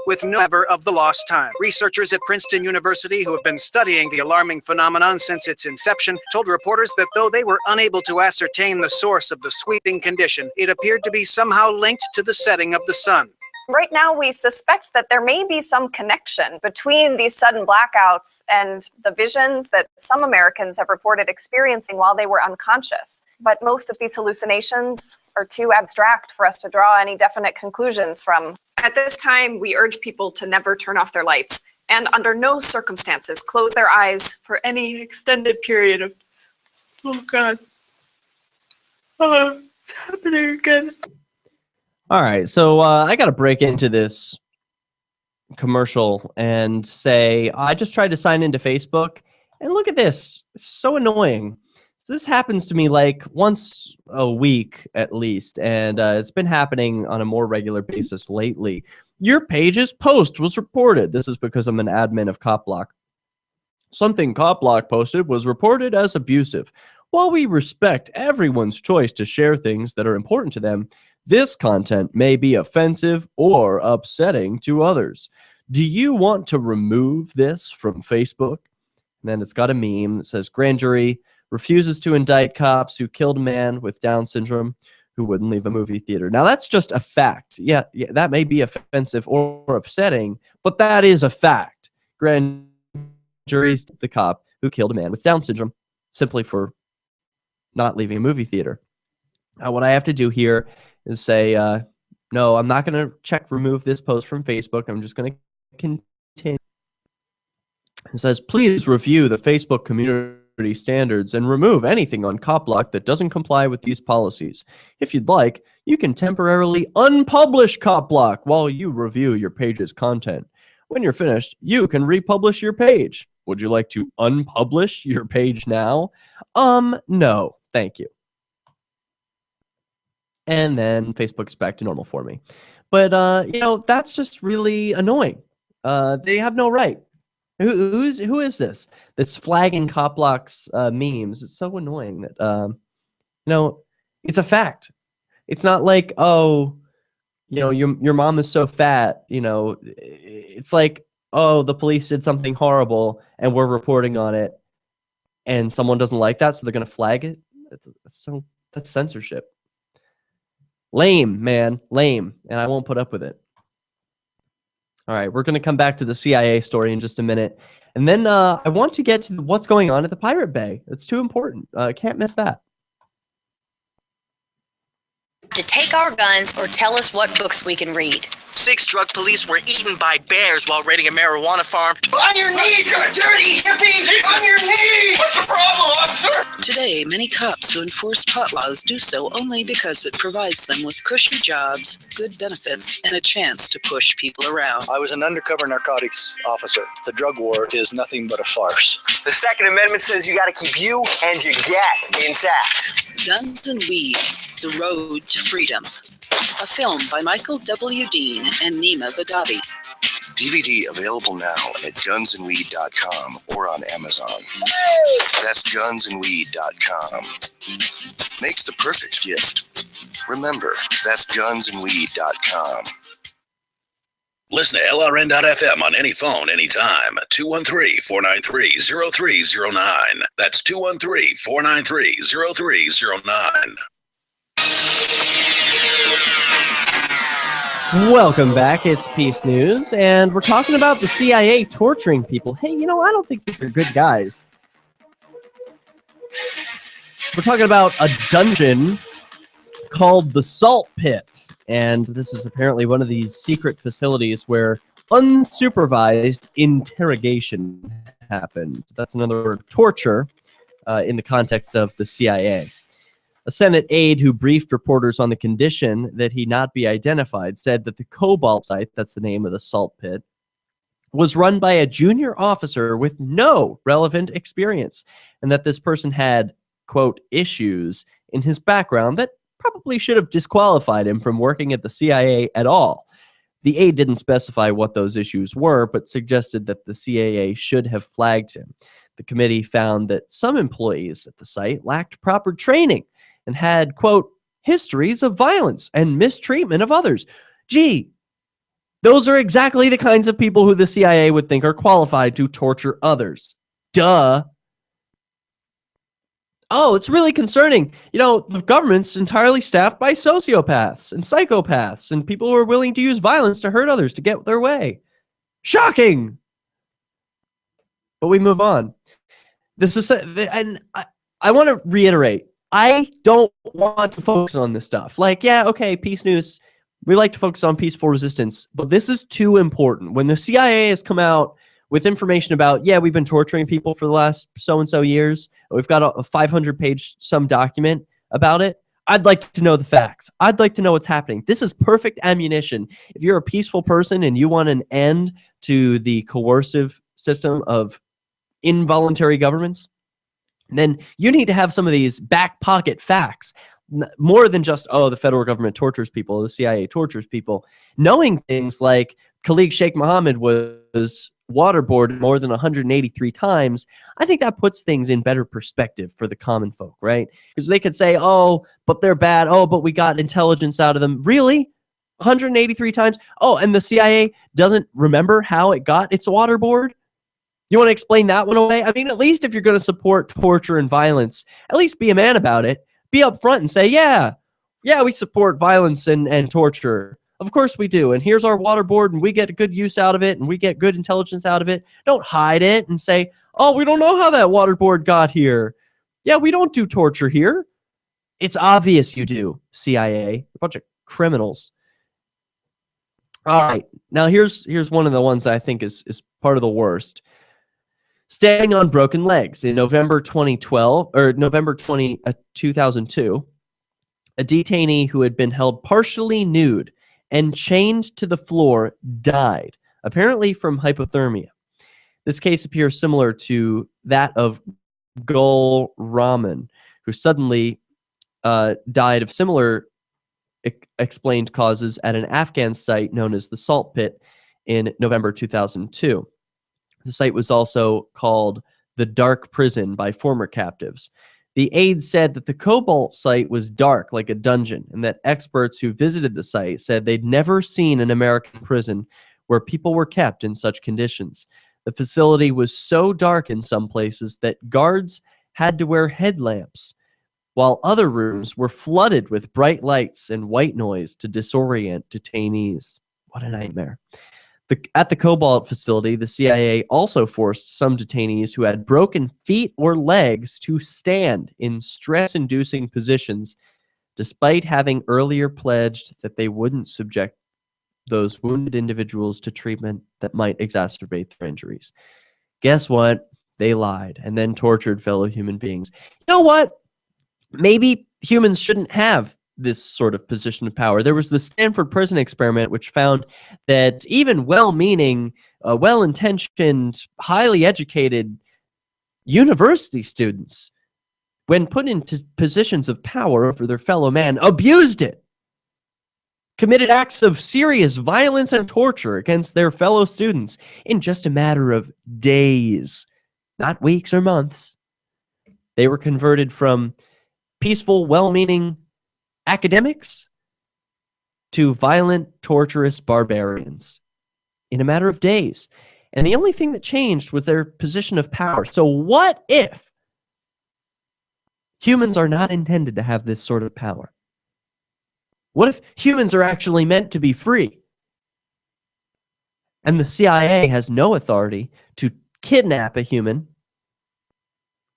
with no ever of the lost time. Researchers at Princeton University, who have been studying the alarming phenomenon since its inception, told reporters that though they were unable to ascertain the source of the sweeping condition, it appeared to be somehow linked to the setting of the sun. Right now, we suspect that there may be some connection between these sudden blackouts and the visions that some Americans have reported experiencing while they were unconscious. But most of these hallucinations are too abstract for us to draw any definite conclusions from. At this time, we urge people to never turn off their lights and under no circumstances close their eyes for any extended period of, oh God, it's happening again. All right, so I got to break into this commercial and say, I just tried to sign into Facebook, and look at this. It's so annoying. So this happens to me like once a week at least, and it's been happening on a more regular basis lately. Your page's post was reported. This is because I'm an admin of CopBlock. Something CopBlock posted was reported as abusive. While we respect everyone's choice to share things that are important to them, this content may be offensive or upsetting to others. Do you want to remove this from Facebook? And then it's got a meme that says, grand jury refuses to indict cops who killed a man with Down syndrome who wouldn't leave a movie theater. Now, that's just a fact. Yeah, that may be offensive or upsetting, but that is a fact. Grand jury's the cop who killed a man with Down syndrome simply for not leaving a movie theater. What I have to do here is say, no, I'm not going to remove this post from Facebook. I'm just going to continue. It says, please review the Facebook community standards and remove anything on CopBlock that doesn't comply with these policies. If you'd like, you can temporarily unpublish CopBlock while you review your page's content. When you're finished, you can republish your page. Would you like to unpublish your page now? No, thank you. And then Facebook is back to normal for me. But, you know, that's just really annoying. They have no right. Who is this that's flagging CopBlock's memes? It's so annoying that, you know, it's a fact. It's not like, oh, you know, your mom is so fat, you know. It's like, oh, the police did something horrible and we're reporting on it and someone doesn't like that, so they're going to flag it. That's censorship. Lame, man, lame. And I won't put up with it. All right, we're going to come back to the CIA story in just a minute. And then I want to get to what's going on at the Pirate Bay. It's too important. Can't miss that. To take our guns or tell us what books we can read. 6 drug police were eaten by bears while raiding a marijuana farm. On your knees, you dirty hippie! On your knees! What's the problem, officer? Today, many cops who enforce pot laws do so only because it provides them with cushy jobs, good benefits, and a chance to push people around. I was an undercover narcotics officer. The drug war is nothing but a farce. The Second Amendment says you gotta keep you and your gat intact. Guns and Weed, The Road to Freedom. A film by Michael W. Dean and Nima Vadavi. DVD available now at gunsandweed.com or on Amazon. That's gunsandweed.com. Makes the perfect gift. Remember, that's gunsandweed.com. Listen to LRN.FM on any phone, anytime. 213-493-0309. That's 213-493-0309. Welcome back. It's Peace News, and we're talking about the CIA torturing people. Hey, you know, I don't think these are good guys. We're talking about a dungeon called the Salt Pit, and this is apparently one of these secret facilities where unsupervised interrogation happened. That's another word, torture, in the context of the CIA. A Senate aide who briefed reporters on the condition that he not be identified said that the Cobalt site, that's the name of the Salt Pit, was run by a junior officer with no relevant experience, and that this person had, quote, issues in his background that probably should have disqualified him from working at the CIA at all. The aide didn't specify what those issues were, but suggested that the CIA should have flagged him. The committee found that some employees at the site lacked proper training and had, quote, histories of violence and mistreatment of others. Gee, those are exactly the kinds of people who the CIA would think are qualified to torture others. Duh. Oh, it's really concerning. You know, the government's entirely staffed by sociopaths and psychopaths and people who are willing to use violence to hurt others to get their way. Shocking! But we move on. This is, and I want to reiterate, I don't want to focus on this stuff. Like, yeah, okay, Peace News, we like to focus on peaceful resistance, but this is too important. When the CIA has come out with information about, yeah, we've been torturing people for the last so-and-so years, we've got a 500-page some document about it, I'd like to know the facts. I'd like to know what's happening. This is perfect ammunition. If you're a peaceful person and you want an end to the coercive system of involuntary governments, then you need to have some of these back pocket facts, more than just, oh, the federal government tortures people, the CIA tortures people. Knowing things like Khalid Sheikh Mohammed was waterboarded more than 183 times, I think that puts things in better perspective for the common folk, right? Because they could say, oh, but they're bad. Oh, but we got intelligence out of them. Really? 183 times? Oh, and the CIA doesn't remember how it got its waterboard? You want to explain that one away? I mean, at least if you're going to support torture and violence, at least be a man about it. Be upfront and say, yeah, we support violence and torture. Of course we do. And here's our water board, and we get a good use out of it, and we get good intelligence out of it. Don't hide it and say, oh, we don't know how that water board got here. Yeah, we don't do torture here. It's obvious you do, CIA. A bunch of criminals. All right. Now here's one of the ones I think is part of the worst. Standing on broken legs. In November 2002, a detainee who had been held partially nude and chained to the floor died, apparently from hypothermia. This case appears similar to that of Gul Rahman, who suddenly died of similar explained causes at an Afghan site known as the Salt Pit in November 2002. The site was also called the Dark Prison by former captives. The aide said that the Cobalt site was dark like a dungeon, and that experts who visited the site said they'd never seen an American prison where people were kept in such conditions. The facility was so dark in some places that guards had to wear headlamps, while other rooms were flooded with bright lights and white noise to disorient detainees. What a nightmare. At the Cobalt facility, the CIA also forced some detainees who had broken feet or legs to stand in stress-inducing positions, despite having earlier pledged that they wouldn't subject those wounded individuals to treatment that might exacerbate their injuries. Guess what? They lied and then tortured fellow human beings. You know what? Maybe humans shouldn't have this sort of position of power. There was the Stanford prison experiment, which found that even well-meaning, well-intentioned, highly educated university students, when put into positions of power over their fellow man, abused it, committed acts of serious violence and torture against their fellow students in just a matter of days, not weeks or months. They were converted from peaceful, well-meaning academics to violent, torturous barbarians in a matter of days. And the only thing that changed was their position of power. So what if humans are not intended to have this sort of power? What if humans are actually meant to be free? And the CIA has no authority to kidnap a human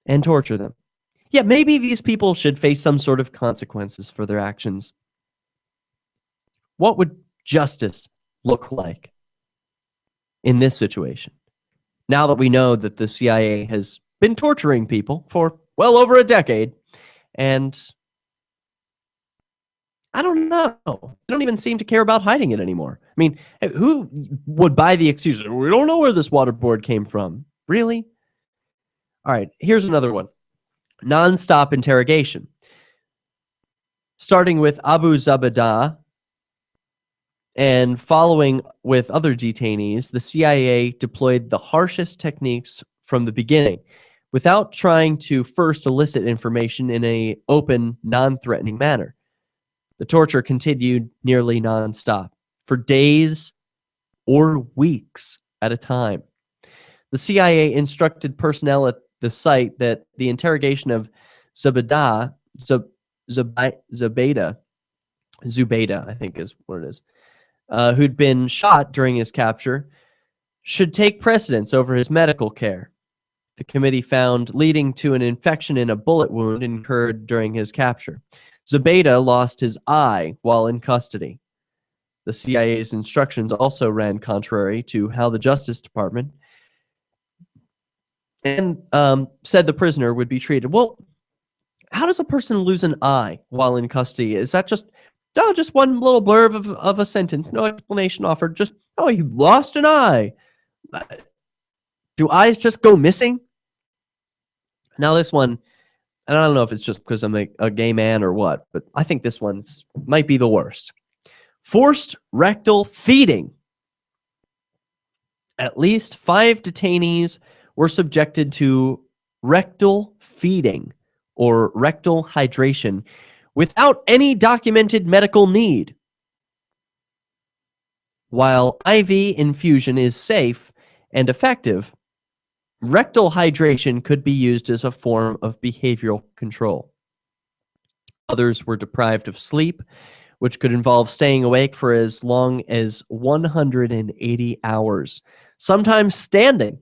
and torture them. Yeah, maybe these people should face some sort of consequences for their actions. What would justice look like in this situation? Now that we know that the CIA has been torturing people for well over a decade, and I don't know. They don't even seem to care about hiding it anymore. I mean, who would buy the excuse? We don't know where this waterboard came from. Really? All right, here's another one. Non-stop interrogation. Starting with Abu Zubaydah and following with other detainees, the CIA deployed the harshest techniques from the beginning without trying to first elicit information in an open, non-threatening manner. The torture continued nearly non-stop for days or weeks at a time. The CIA instructed personnel at the site that the interrogation of Zubaydah, I think is what it is, who'd been shot during his capture, should take precedence over his medical care. The committee found leading to an infection in a bullet wound incurred during his capture. Zubaydah lost his eye while in custody. The CIA's instructions also ran contrary to how the Justice Department and said the prisoner would be treated. Well, how does a person lose an eye while in custody? Is that just one little blurb of a sentence? No explanation offered. Just, oh, you lost an eye. Do eyes just go missing? Now this one, and I don't know if it's just because I'm a gay man or what, but I think this one might be the worst. Forced rectal feeding. At least 5 detainees were subjected to rectal feeding or rectal hydration without any documented medical need. While IV infusion is safe and effective, rectal hydration could be used as a form of behavioral control. Others were deprived of sleep, which could involve staying awake for as long as 180 hours, sometimes standing,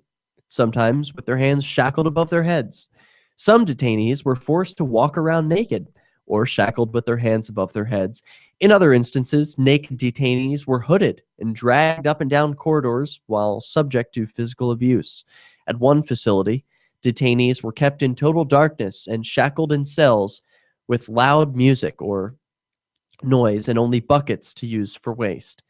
sometimes with their hands shackled above their heads. Some detainees were forced to walk around naked or shackled with their hands above their heads. In other instances, naked detainees were hooded and dragged up and down corridors while subject to physical abuse. At one facility, detainees were kept in total darkness and shackled in cells with loud music or noise and only buckets to use for waste.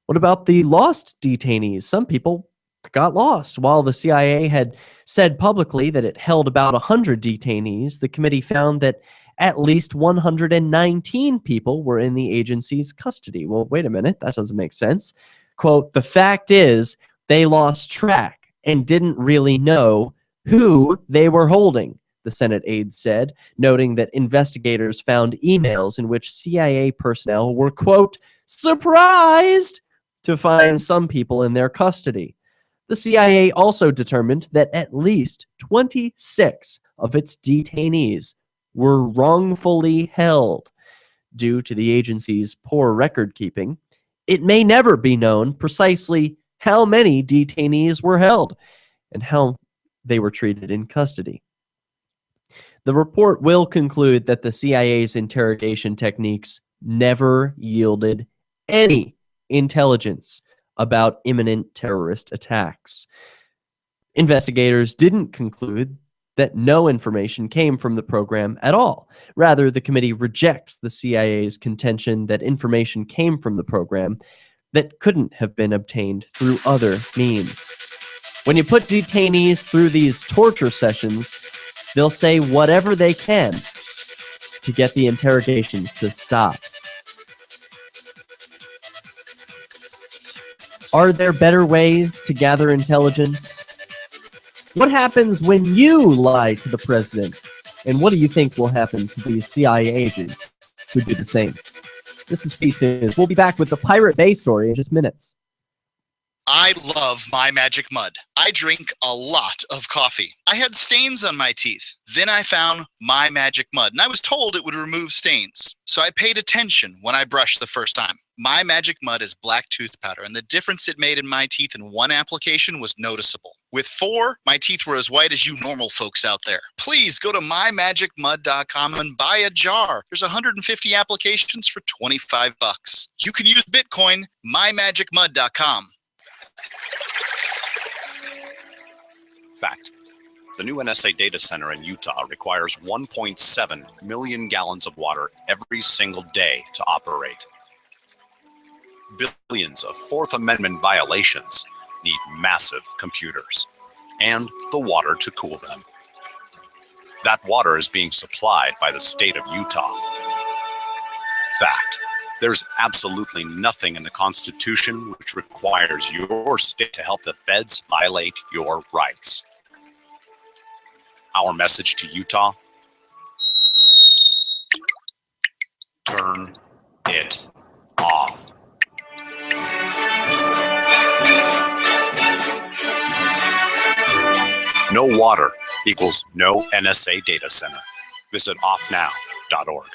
What about the lost detainees? Some people got lost. While the CIA had said publicly that it held about 100 detainees, the committee found that at least 119 people were in the agency's custody. Well, wait a minute. That doesn't make sense. Quote, the fact is they lost track and didn't really know who they were holding, the Senate aide said, noting that investigators found emails in which CIA personnel were, quote, surprised to find some people in their custody. The CIA also determined that at least 26 of its detainees were wrongfully held. Due to the agency's poor record keeping, it may never be known precisely how many detainees were held and how they were treated in custody. The report will conclude that the CIA's interrogation techniques never yielded any intelligence about imminent terrorist attacks. Investigators didn't conclude that no information came from the program at all. Rather, the committee rejects the CIA's contention that information came from the program that couldn't have been obtained through other means. When you put detainees through these torture sessions, they'll say whatever they can to get the interrogations to stop. Are there better ways to gather intelligence? What happens when you lie to the president? And what do you think will happen to these CIA agents who do the same? This is Peace News. We'll be back with the Pirate Bay story in just minutes. I love My Magic Mud. I drink a lot of coffee. I had stains on my teeth. Then I found My Magic Mud, and I was told it would remove stains. So I paid attention when I brushed the first time. My Magic Mud is black tooth powder, and the difference it made in my teeth in one application was noticeable. With 4, my teeth were as white as you normal folks out there. Please go to mymagicmud.com and buy a jar. There's 150 applications for $25. You can use Bitcoin, mymagicmud.com. Fact. The new NSA data center in Utah requires 1.7 million gallons of water every single day to operate. Billions of Fourth Amendment violations need massive computers and the water to cool them. That water is being supplied by the state of Utah. Fact. There's absolutely nothing in the Constitution which requires your state to help the feds violate your rights. Our message to Utah: turn it off. No water equals no NSA data center. Visit offnow.org.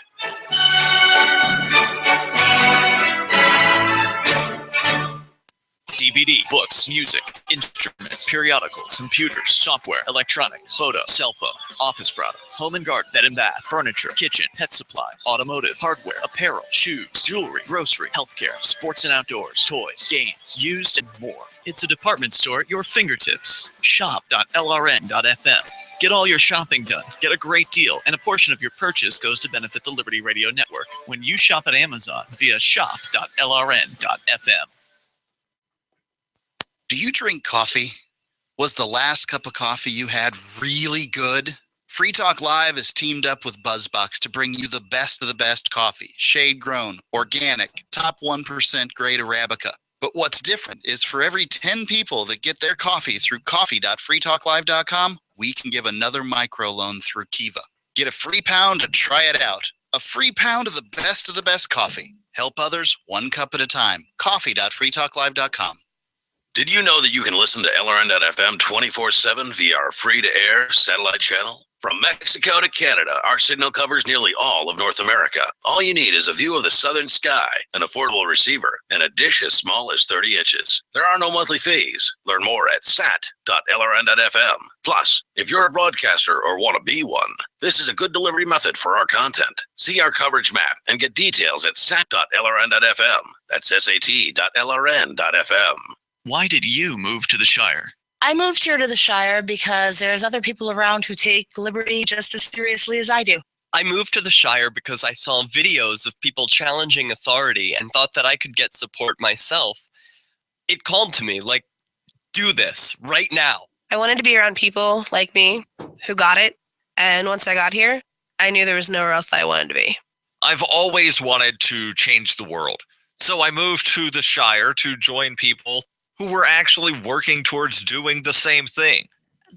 DVD, books, music, instruments, periodicals, computers, software, electronics, photo, cell phones, office products, home and garden, bed and bath, furniture, kitchen, pet supplies, automotive, hardware, apparel, shoes, jewelry, grocery, healthcare, sports and outdoors, toys, games, used, and more. It's a department store at your fingertips. Shop.lrn.fm. Get all your shopping done, get a great deal, and a portion of your purchase goes to benefit the Liberty Radio Network when you shop at Amazon via shop.lrn.fm. Do you drink coffee? Was the last cup of coffee you had really good? Free Talk Live has teamed up with BuzzBox to bring you the best of the best coffee. Shade grown, organic, top 1% grade Arabica. But what's different is for every 10 people that get their coffee through coffee.freetalklive.com, we can give another microloan through Kiva. Get a free pound to try it out. A free pound of the best coffee. Help others one cup at a time. Coffee.freetalklive.com. Did you know that you can listen to LRN.FM 24/7 via our free-to-air satellite channel? From Mexico to Canada, our signal covers nearly all of North America. All you need is a view of the southern sky, an affordable receiver, and a dish as small as 30 inches. There are no monthly fees. Learn more at sat.lrn.fm. Plus, if you're a broadcaster or want to be one, this is a good delivery method for our content. See our coverage map and get details at sat.lrn.fm. That's sat.lrn.fm. Why did you move to the Shire? I moved here to the Shire because there's other people around who take liberty just as seriously as I do. I moved to the Shire because I saw videos of people challenging authority and thought that I could get support myself. It called to me, like, do this right now. I wanted to be around people like me who got it. And once I got here, I knew there was nowhere else that I wanted to be. I've always wanted to change the world. So I moved to the Shire to join people who were actually working towards doing the same thing.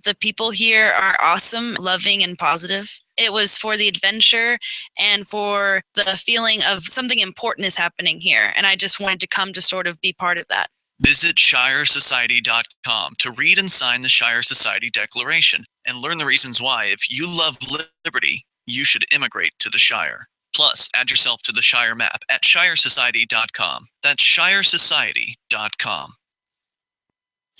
The people here are awesome, loving, and positive. It was for the adventure and for the feeling of something important is happening here. And I just wanted to come to sort of be part of that. Visit shiresociety.com to read and sign the Shire Society Declaration and learn the reasons why, if you love liberty, you should immigrate to the Shire. Plus, add yourself to the Shire map at shiresociety.com. That's shiresociety.com.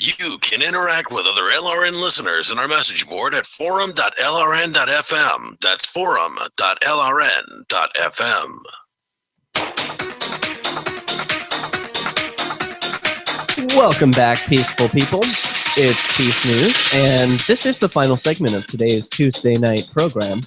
You can interact with other LRN listeners in our message board at forum.lrn.fm. That's forum.lrn.fm. Welcome back, peaceful people. It's Peace News, and this is the final segment of today's Tuesday night program.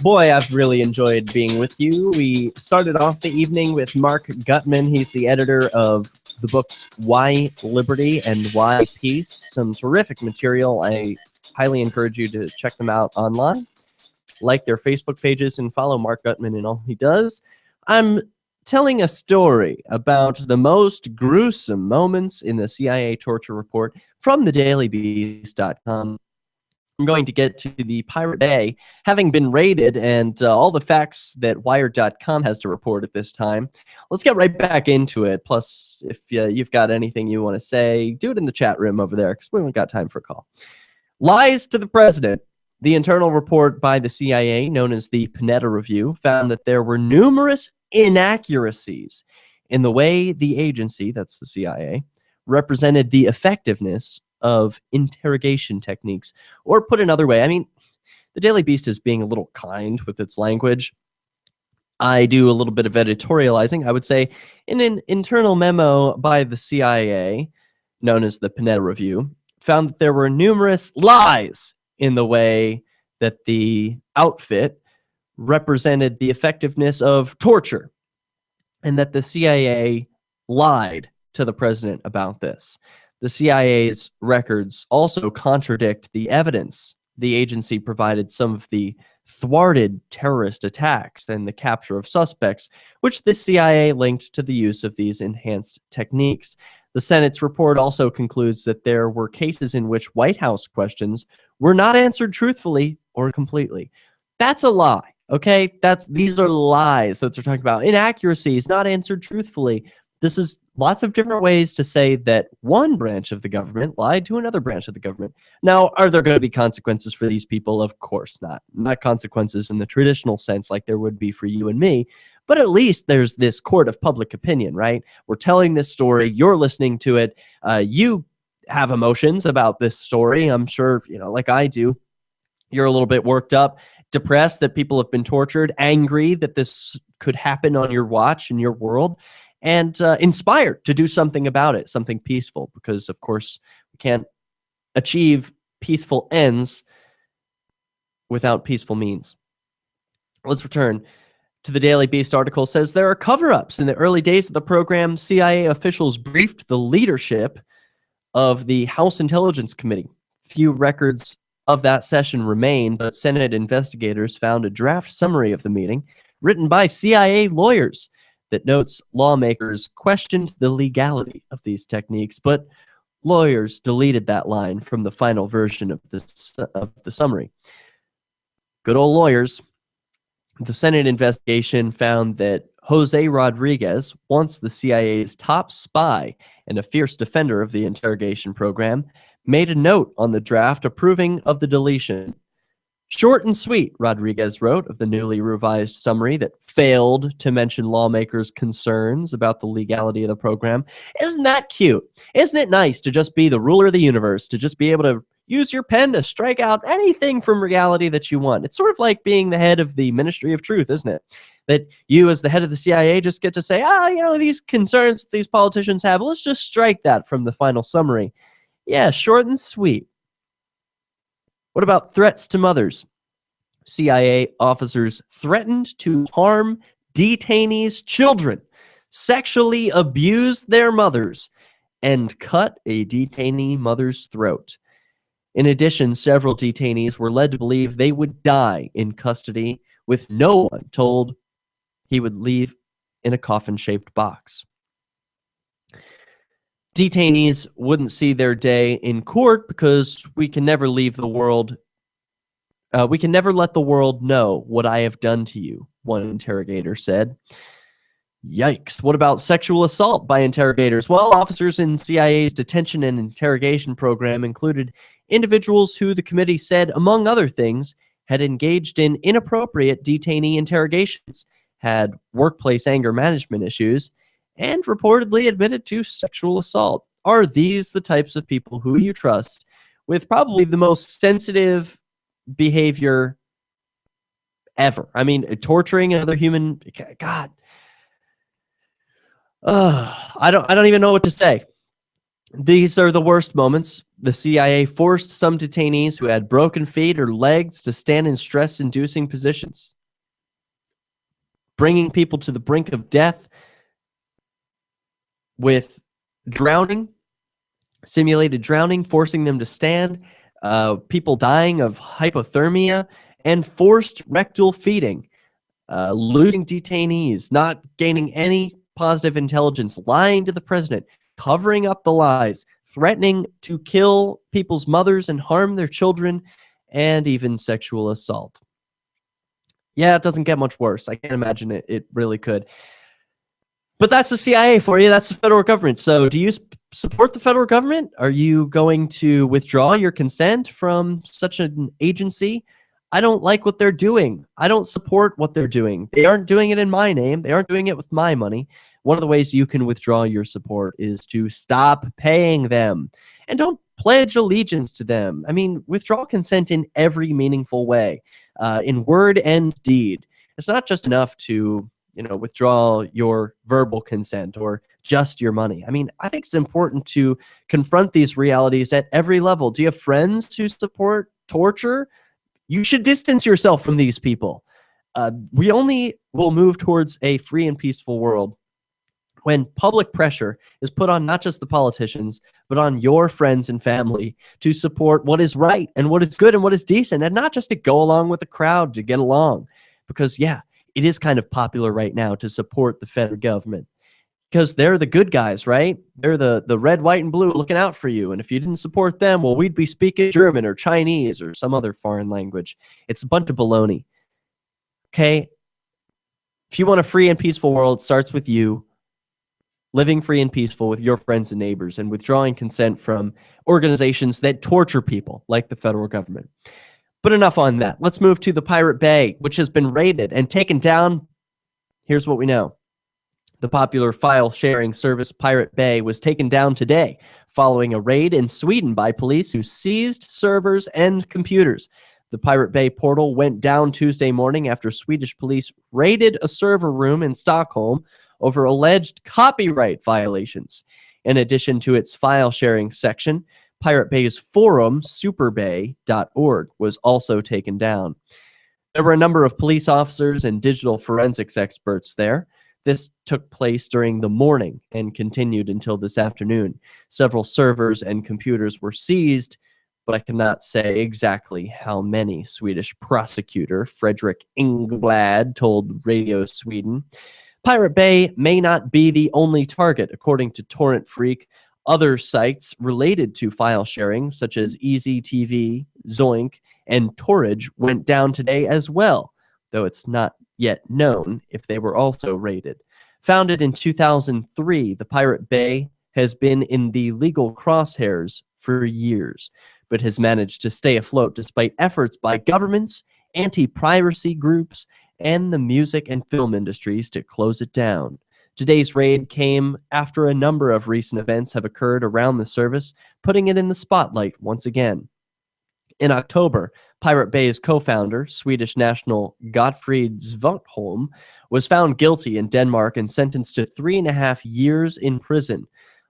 Boy, I've really enjoyed being with you. We started off the evening with Marc Guttman. He's the editor of the books Why Liberty and Why Peace. Some terrific material. I highly encourage you to check them out online. Like their Facebook pages and follow Marc Guttman in all he does. I'm telling a story about the most gruesome moments in the CIA torture report from thedailybeast.com. I'm going to get to the Pirate Bay, having been raided, and all the facts that Wired.com has to report at this time. Let's get right back into it. Plus, if you've got anything you want to say, do it in the chat room over there, because we haven't got time for a call. Lies to the president. The internal report by the CIA, known as the Panetta Review, found that there were numerous inaccuracies in the way the agency, that's the CIA, represented the effectiveness of interrogation techniques. Or put another way, I mean, the Daily Beast is being a little kind with its language. I do a little bit of editorializing. I would say in an internal memo by the CIA, known as the Panetta Review, found that there were numerous lies in the way that the outfit represented the effectiveness of torture, and that the CIA lied to the president about this. The CIA's records also contradict the evidence. The agency provided some of the thwarted terrorist attacks and the capture of suspects, which the CIA linked to the use of these enhanced techniques. The Senate's report also concludes that there were cases in which White House questions were not answered truthfully or completely. That's a lie, okay? These are lies that they're talking about. Inaccuracies, not answered truthfully. This is lots of different ways to say that one branch of the government lied to another branch of the government. Now, are there going to be consequences for these people? Of course not. Not consequences in the traditional sense like there would be for you and me, but at least there's this court of public opinion, right? We're telling this story. You're listening to it. You have emotions about this story. I'm sure, like I do. You're a little bit worked up, depressed that people have been tortured, angry that this could happen on your watch in your world, and inspired to do something about it, something peaceful, because, of course, we can't achieve peaceful ends without peaceful means. Let's return to the Daily Beast article. It says there are cover-ups. In the early days of the program, CIA officials briefed the leadership of the House Intelligence Committee. Few records of that session remain, but Senate investigators found a draft summary of the meeting written by CIA lawyers that notes lawmakers questioned the legality of these techniques, but lawyers deleted that line from the final version of the summary. Good old lawyers. The Senate investigation found that Jose Rodriguez, once the CIA's top spy and a fierce defender of the interrogation program, made a note on the draft approving of the deletion. Short and sweet, Rodriguez wrote of the newly revised summary that failed to mention lawmakers' concerns about the legality of the program. Isn't that cute? Isn't it nice to just be the ruler of the universe, to just be able to use your pen to strike out anything from reality that you want? It's sort of like being the head of the Ministry of Truth, isn't it? That you, as the head of the CIA, just get to say, these concerns these politicians have, let's just strike that from the final summary. Yeah, short and sweet. What about threats to mothers? CIA officers threatened to harm detainees' children, sexually abused their mothers, and cut a detainee mother's throat. In addition, several detainees were led to believe they would die in custody, with no one told he would leave in a coffin-shaped box. Detainees wouldn't see their day in court because we can never leave the world. We can never let the world know what I have done to you, one interrogator said. Yikes. What about sexual assault by interrogators? Well, officers in CIA's detention and interrogation program included individuals who the committee said, among other things, had engaged in inappropriate detainee interrogations, had workplace anger management issues, and reportedly admitted to sexual assault. Are these the types of people who you trust with probably the most sensitive behavior ever? I mean, torturing another human, God. I don't even know what to say. These are the worst moments. The CIA forced some detainees who had broken feet or legs to stand in stress-inducing positions, bringing people to the brink of death with drowning, simulated drowning, forcing them to stand, people dying of hypothermia, and forced rectal feeding, losing detainees, not gaining any positive intelligence, lying to the president, covering up the lies, threatening to kill people's mothers and harm their children, and even sexual assault. Yeah, it doesn't get much worse. I can't imagine it really could. But that's the CIA for you. That's the federal government. So do you support the federal government? Are you going to withdraw your consent from such an agency? I don't like what they're doing. I don't support what they're doing. They aren't doing it in my name. They aren't doing it with my money. One of the ways you can withdraw your support is to stop paying them and don't pledge allegiance to them. I mean, withdraw consent in every meaningful way, in word and deed. It's not just enough to withdraw your verbal consent or just your money. I mean, I think it's important to confront these realities at every level. Do you have friends who support torture? You should distance yourself from these people. We only will move towards a free and peaceful world when public pressure is put on not just the politicians, but on your friends and family to support what is right and what is good and what is decent, and not just to go along with the crowd to get along. Because, yeah, it is kind of popular right now to support the federal government because they're the good guys, right? They're the red, white, and blue looking out for you. And if you didn't support them, well, we'd be speaking German or Chinese or some other foreign language. It's a bunch of baloney. Okay? If you want a free and peaceful world, it starts with you living free and peaceful with your friends and neighbors and withdrawing consent from organizations that torture people like the federal government. But enough on that. Let's move to the Pirate Bay, which has been raided and taken down. Here's what we know. The popular file-sharing service Pirate Bay was taken down today following a raid in Sweden by police who seized servers and computers. The Pirate Bay portal went down Tuesday morning after Swedish police raided a server room in Stockholm over alleged copyright violations. In addition to its file-sharing section, Pirate Bay's forum, superbay.org, was also taken down. There were a number of police officers and digital forensics experts there. This took place during the morning and continued until this afternoon. Several servers and computers were seized, but I cannot say exactly how many, Swedish prosecutor Fredrik Ingblad told Radio Sweden. Pirate Bay may not be the only target, according to Torrent Freak. Other sites related to file sharing, such as EasyTV, Zoink, and Torridge, went down today as well, though it's not yet known if they were also raided. Founded in 2003, the Pirate Bay has been in the legal crosshairs for years, but has managed to stay afloat despite efforts by governments, anti-piracy groups, and the music and film industries to close it down. Today's raid came after a number of recent events have occurred around the service, putting it in the spotlight once again. In October, Pirate Bay's co-founder, Swedish national Gottfried Svartholm, was found guilty in Denmark and sentenced to 3.5 years in prison.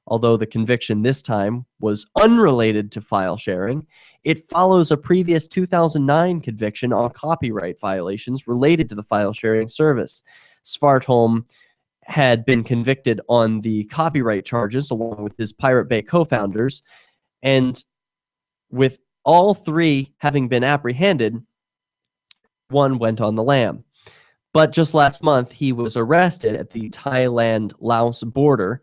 Although the conviction this time was unrelated to file sharing, it follows a previous 2009 conviction on copyright violations related to the file sharing service. Svartholm had been convicted on the copyright charges along with his Pirate Bay co-founders, and with all three having been apprehended, one went on the lam. But just last month, he was arrested at the Thailand-Laos border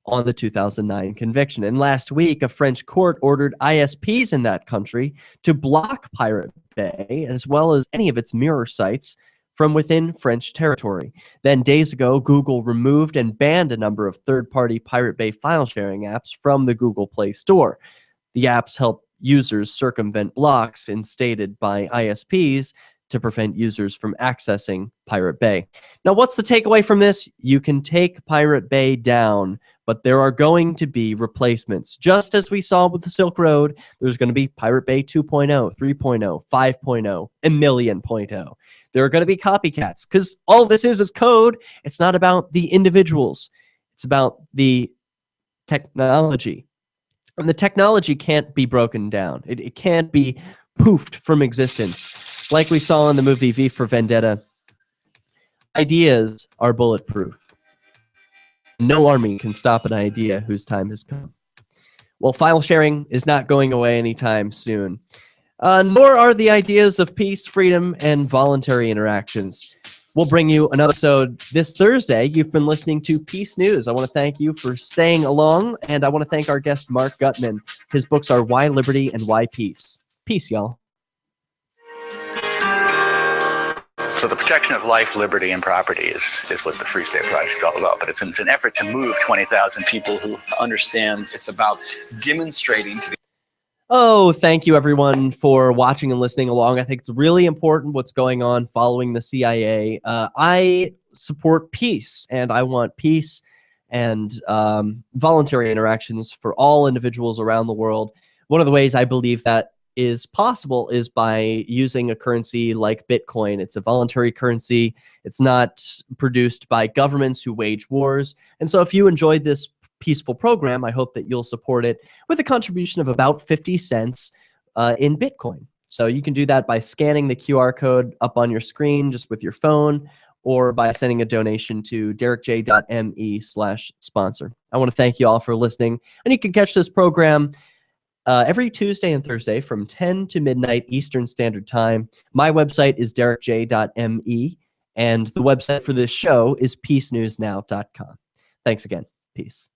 on the 2009 conviction. And last week, a French court ordered ISPs in that country to block Pirate Bay, as well as any of its mirror sites, from within French territory. Then days ago, Google removed and banned a number of third-party Pirate Bay file-sharing apps from the Google Play Store. The apps help users circumvent blocks instated by ISPs to prevent users from accessing Pirate Bay. Now, what's the takeaway from this? You can take Pirate Bay down, but there are going to be replacements. Just as we saw with the Silk Road, there's going to be Pirate Bay 2.0, 3.0, 5.0, a million.0. There are going to be copycats, because all this is code. It's not about the individuals. It's about the technology. And the technology can't be broken down. It can't be poofed from existence. Like we saw in the movie V for Vendetta, ideas are bulletproof. No army can stop an idea whose time has come. Well, file sharing is not going away anytime soon. Nor are the ideas of peace, freedom, and voluntary interactions. We'll bring you another episode this Thursday. You've been listening to Peace News. I want to thank you for staying along, and I want to thank our guest, Marc Guttman. His books are Why Liberty and Why Peace. Peace, y'all. So the protection of life, liberty, and property is what the Free State Project is all about. But it's an effort to move 20,000 people who understand. It's about demonstrating to the Oh, thank you, everyone, for watching and listening along. I think it's really important what's going on following the CIA. I support peace, and I want peace and voluntary interactions for all individuals around the world. One of the ways I believe that is possible is by using a currency like Bitcoin. It's a voluntary currency. It's not produced by governments who wage wars. And so if you enjoyed this peaceful program, I hope that you'll support it with a contribution of about 50 cents in Bitcoin. So you can do that by scanning the QR code up on your screen just with your phone, or by sending a donation to derekj.me/sponsor. I want to thank you all for listening, and you can catch this program every Tuesday and Thursday from 10 to midnight Eastern Standard Time. My website is derekj.me, and the website for this show is peacenewsnow.com. Thanks again. Peace.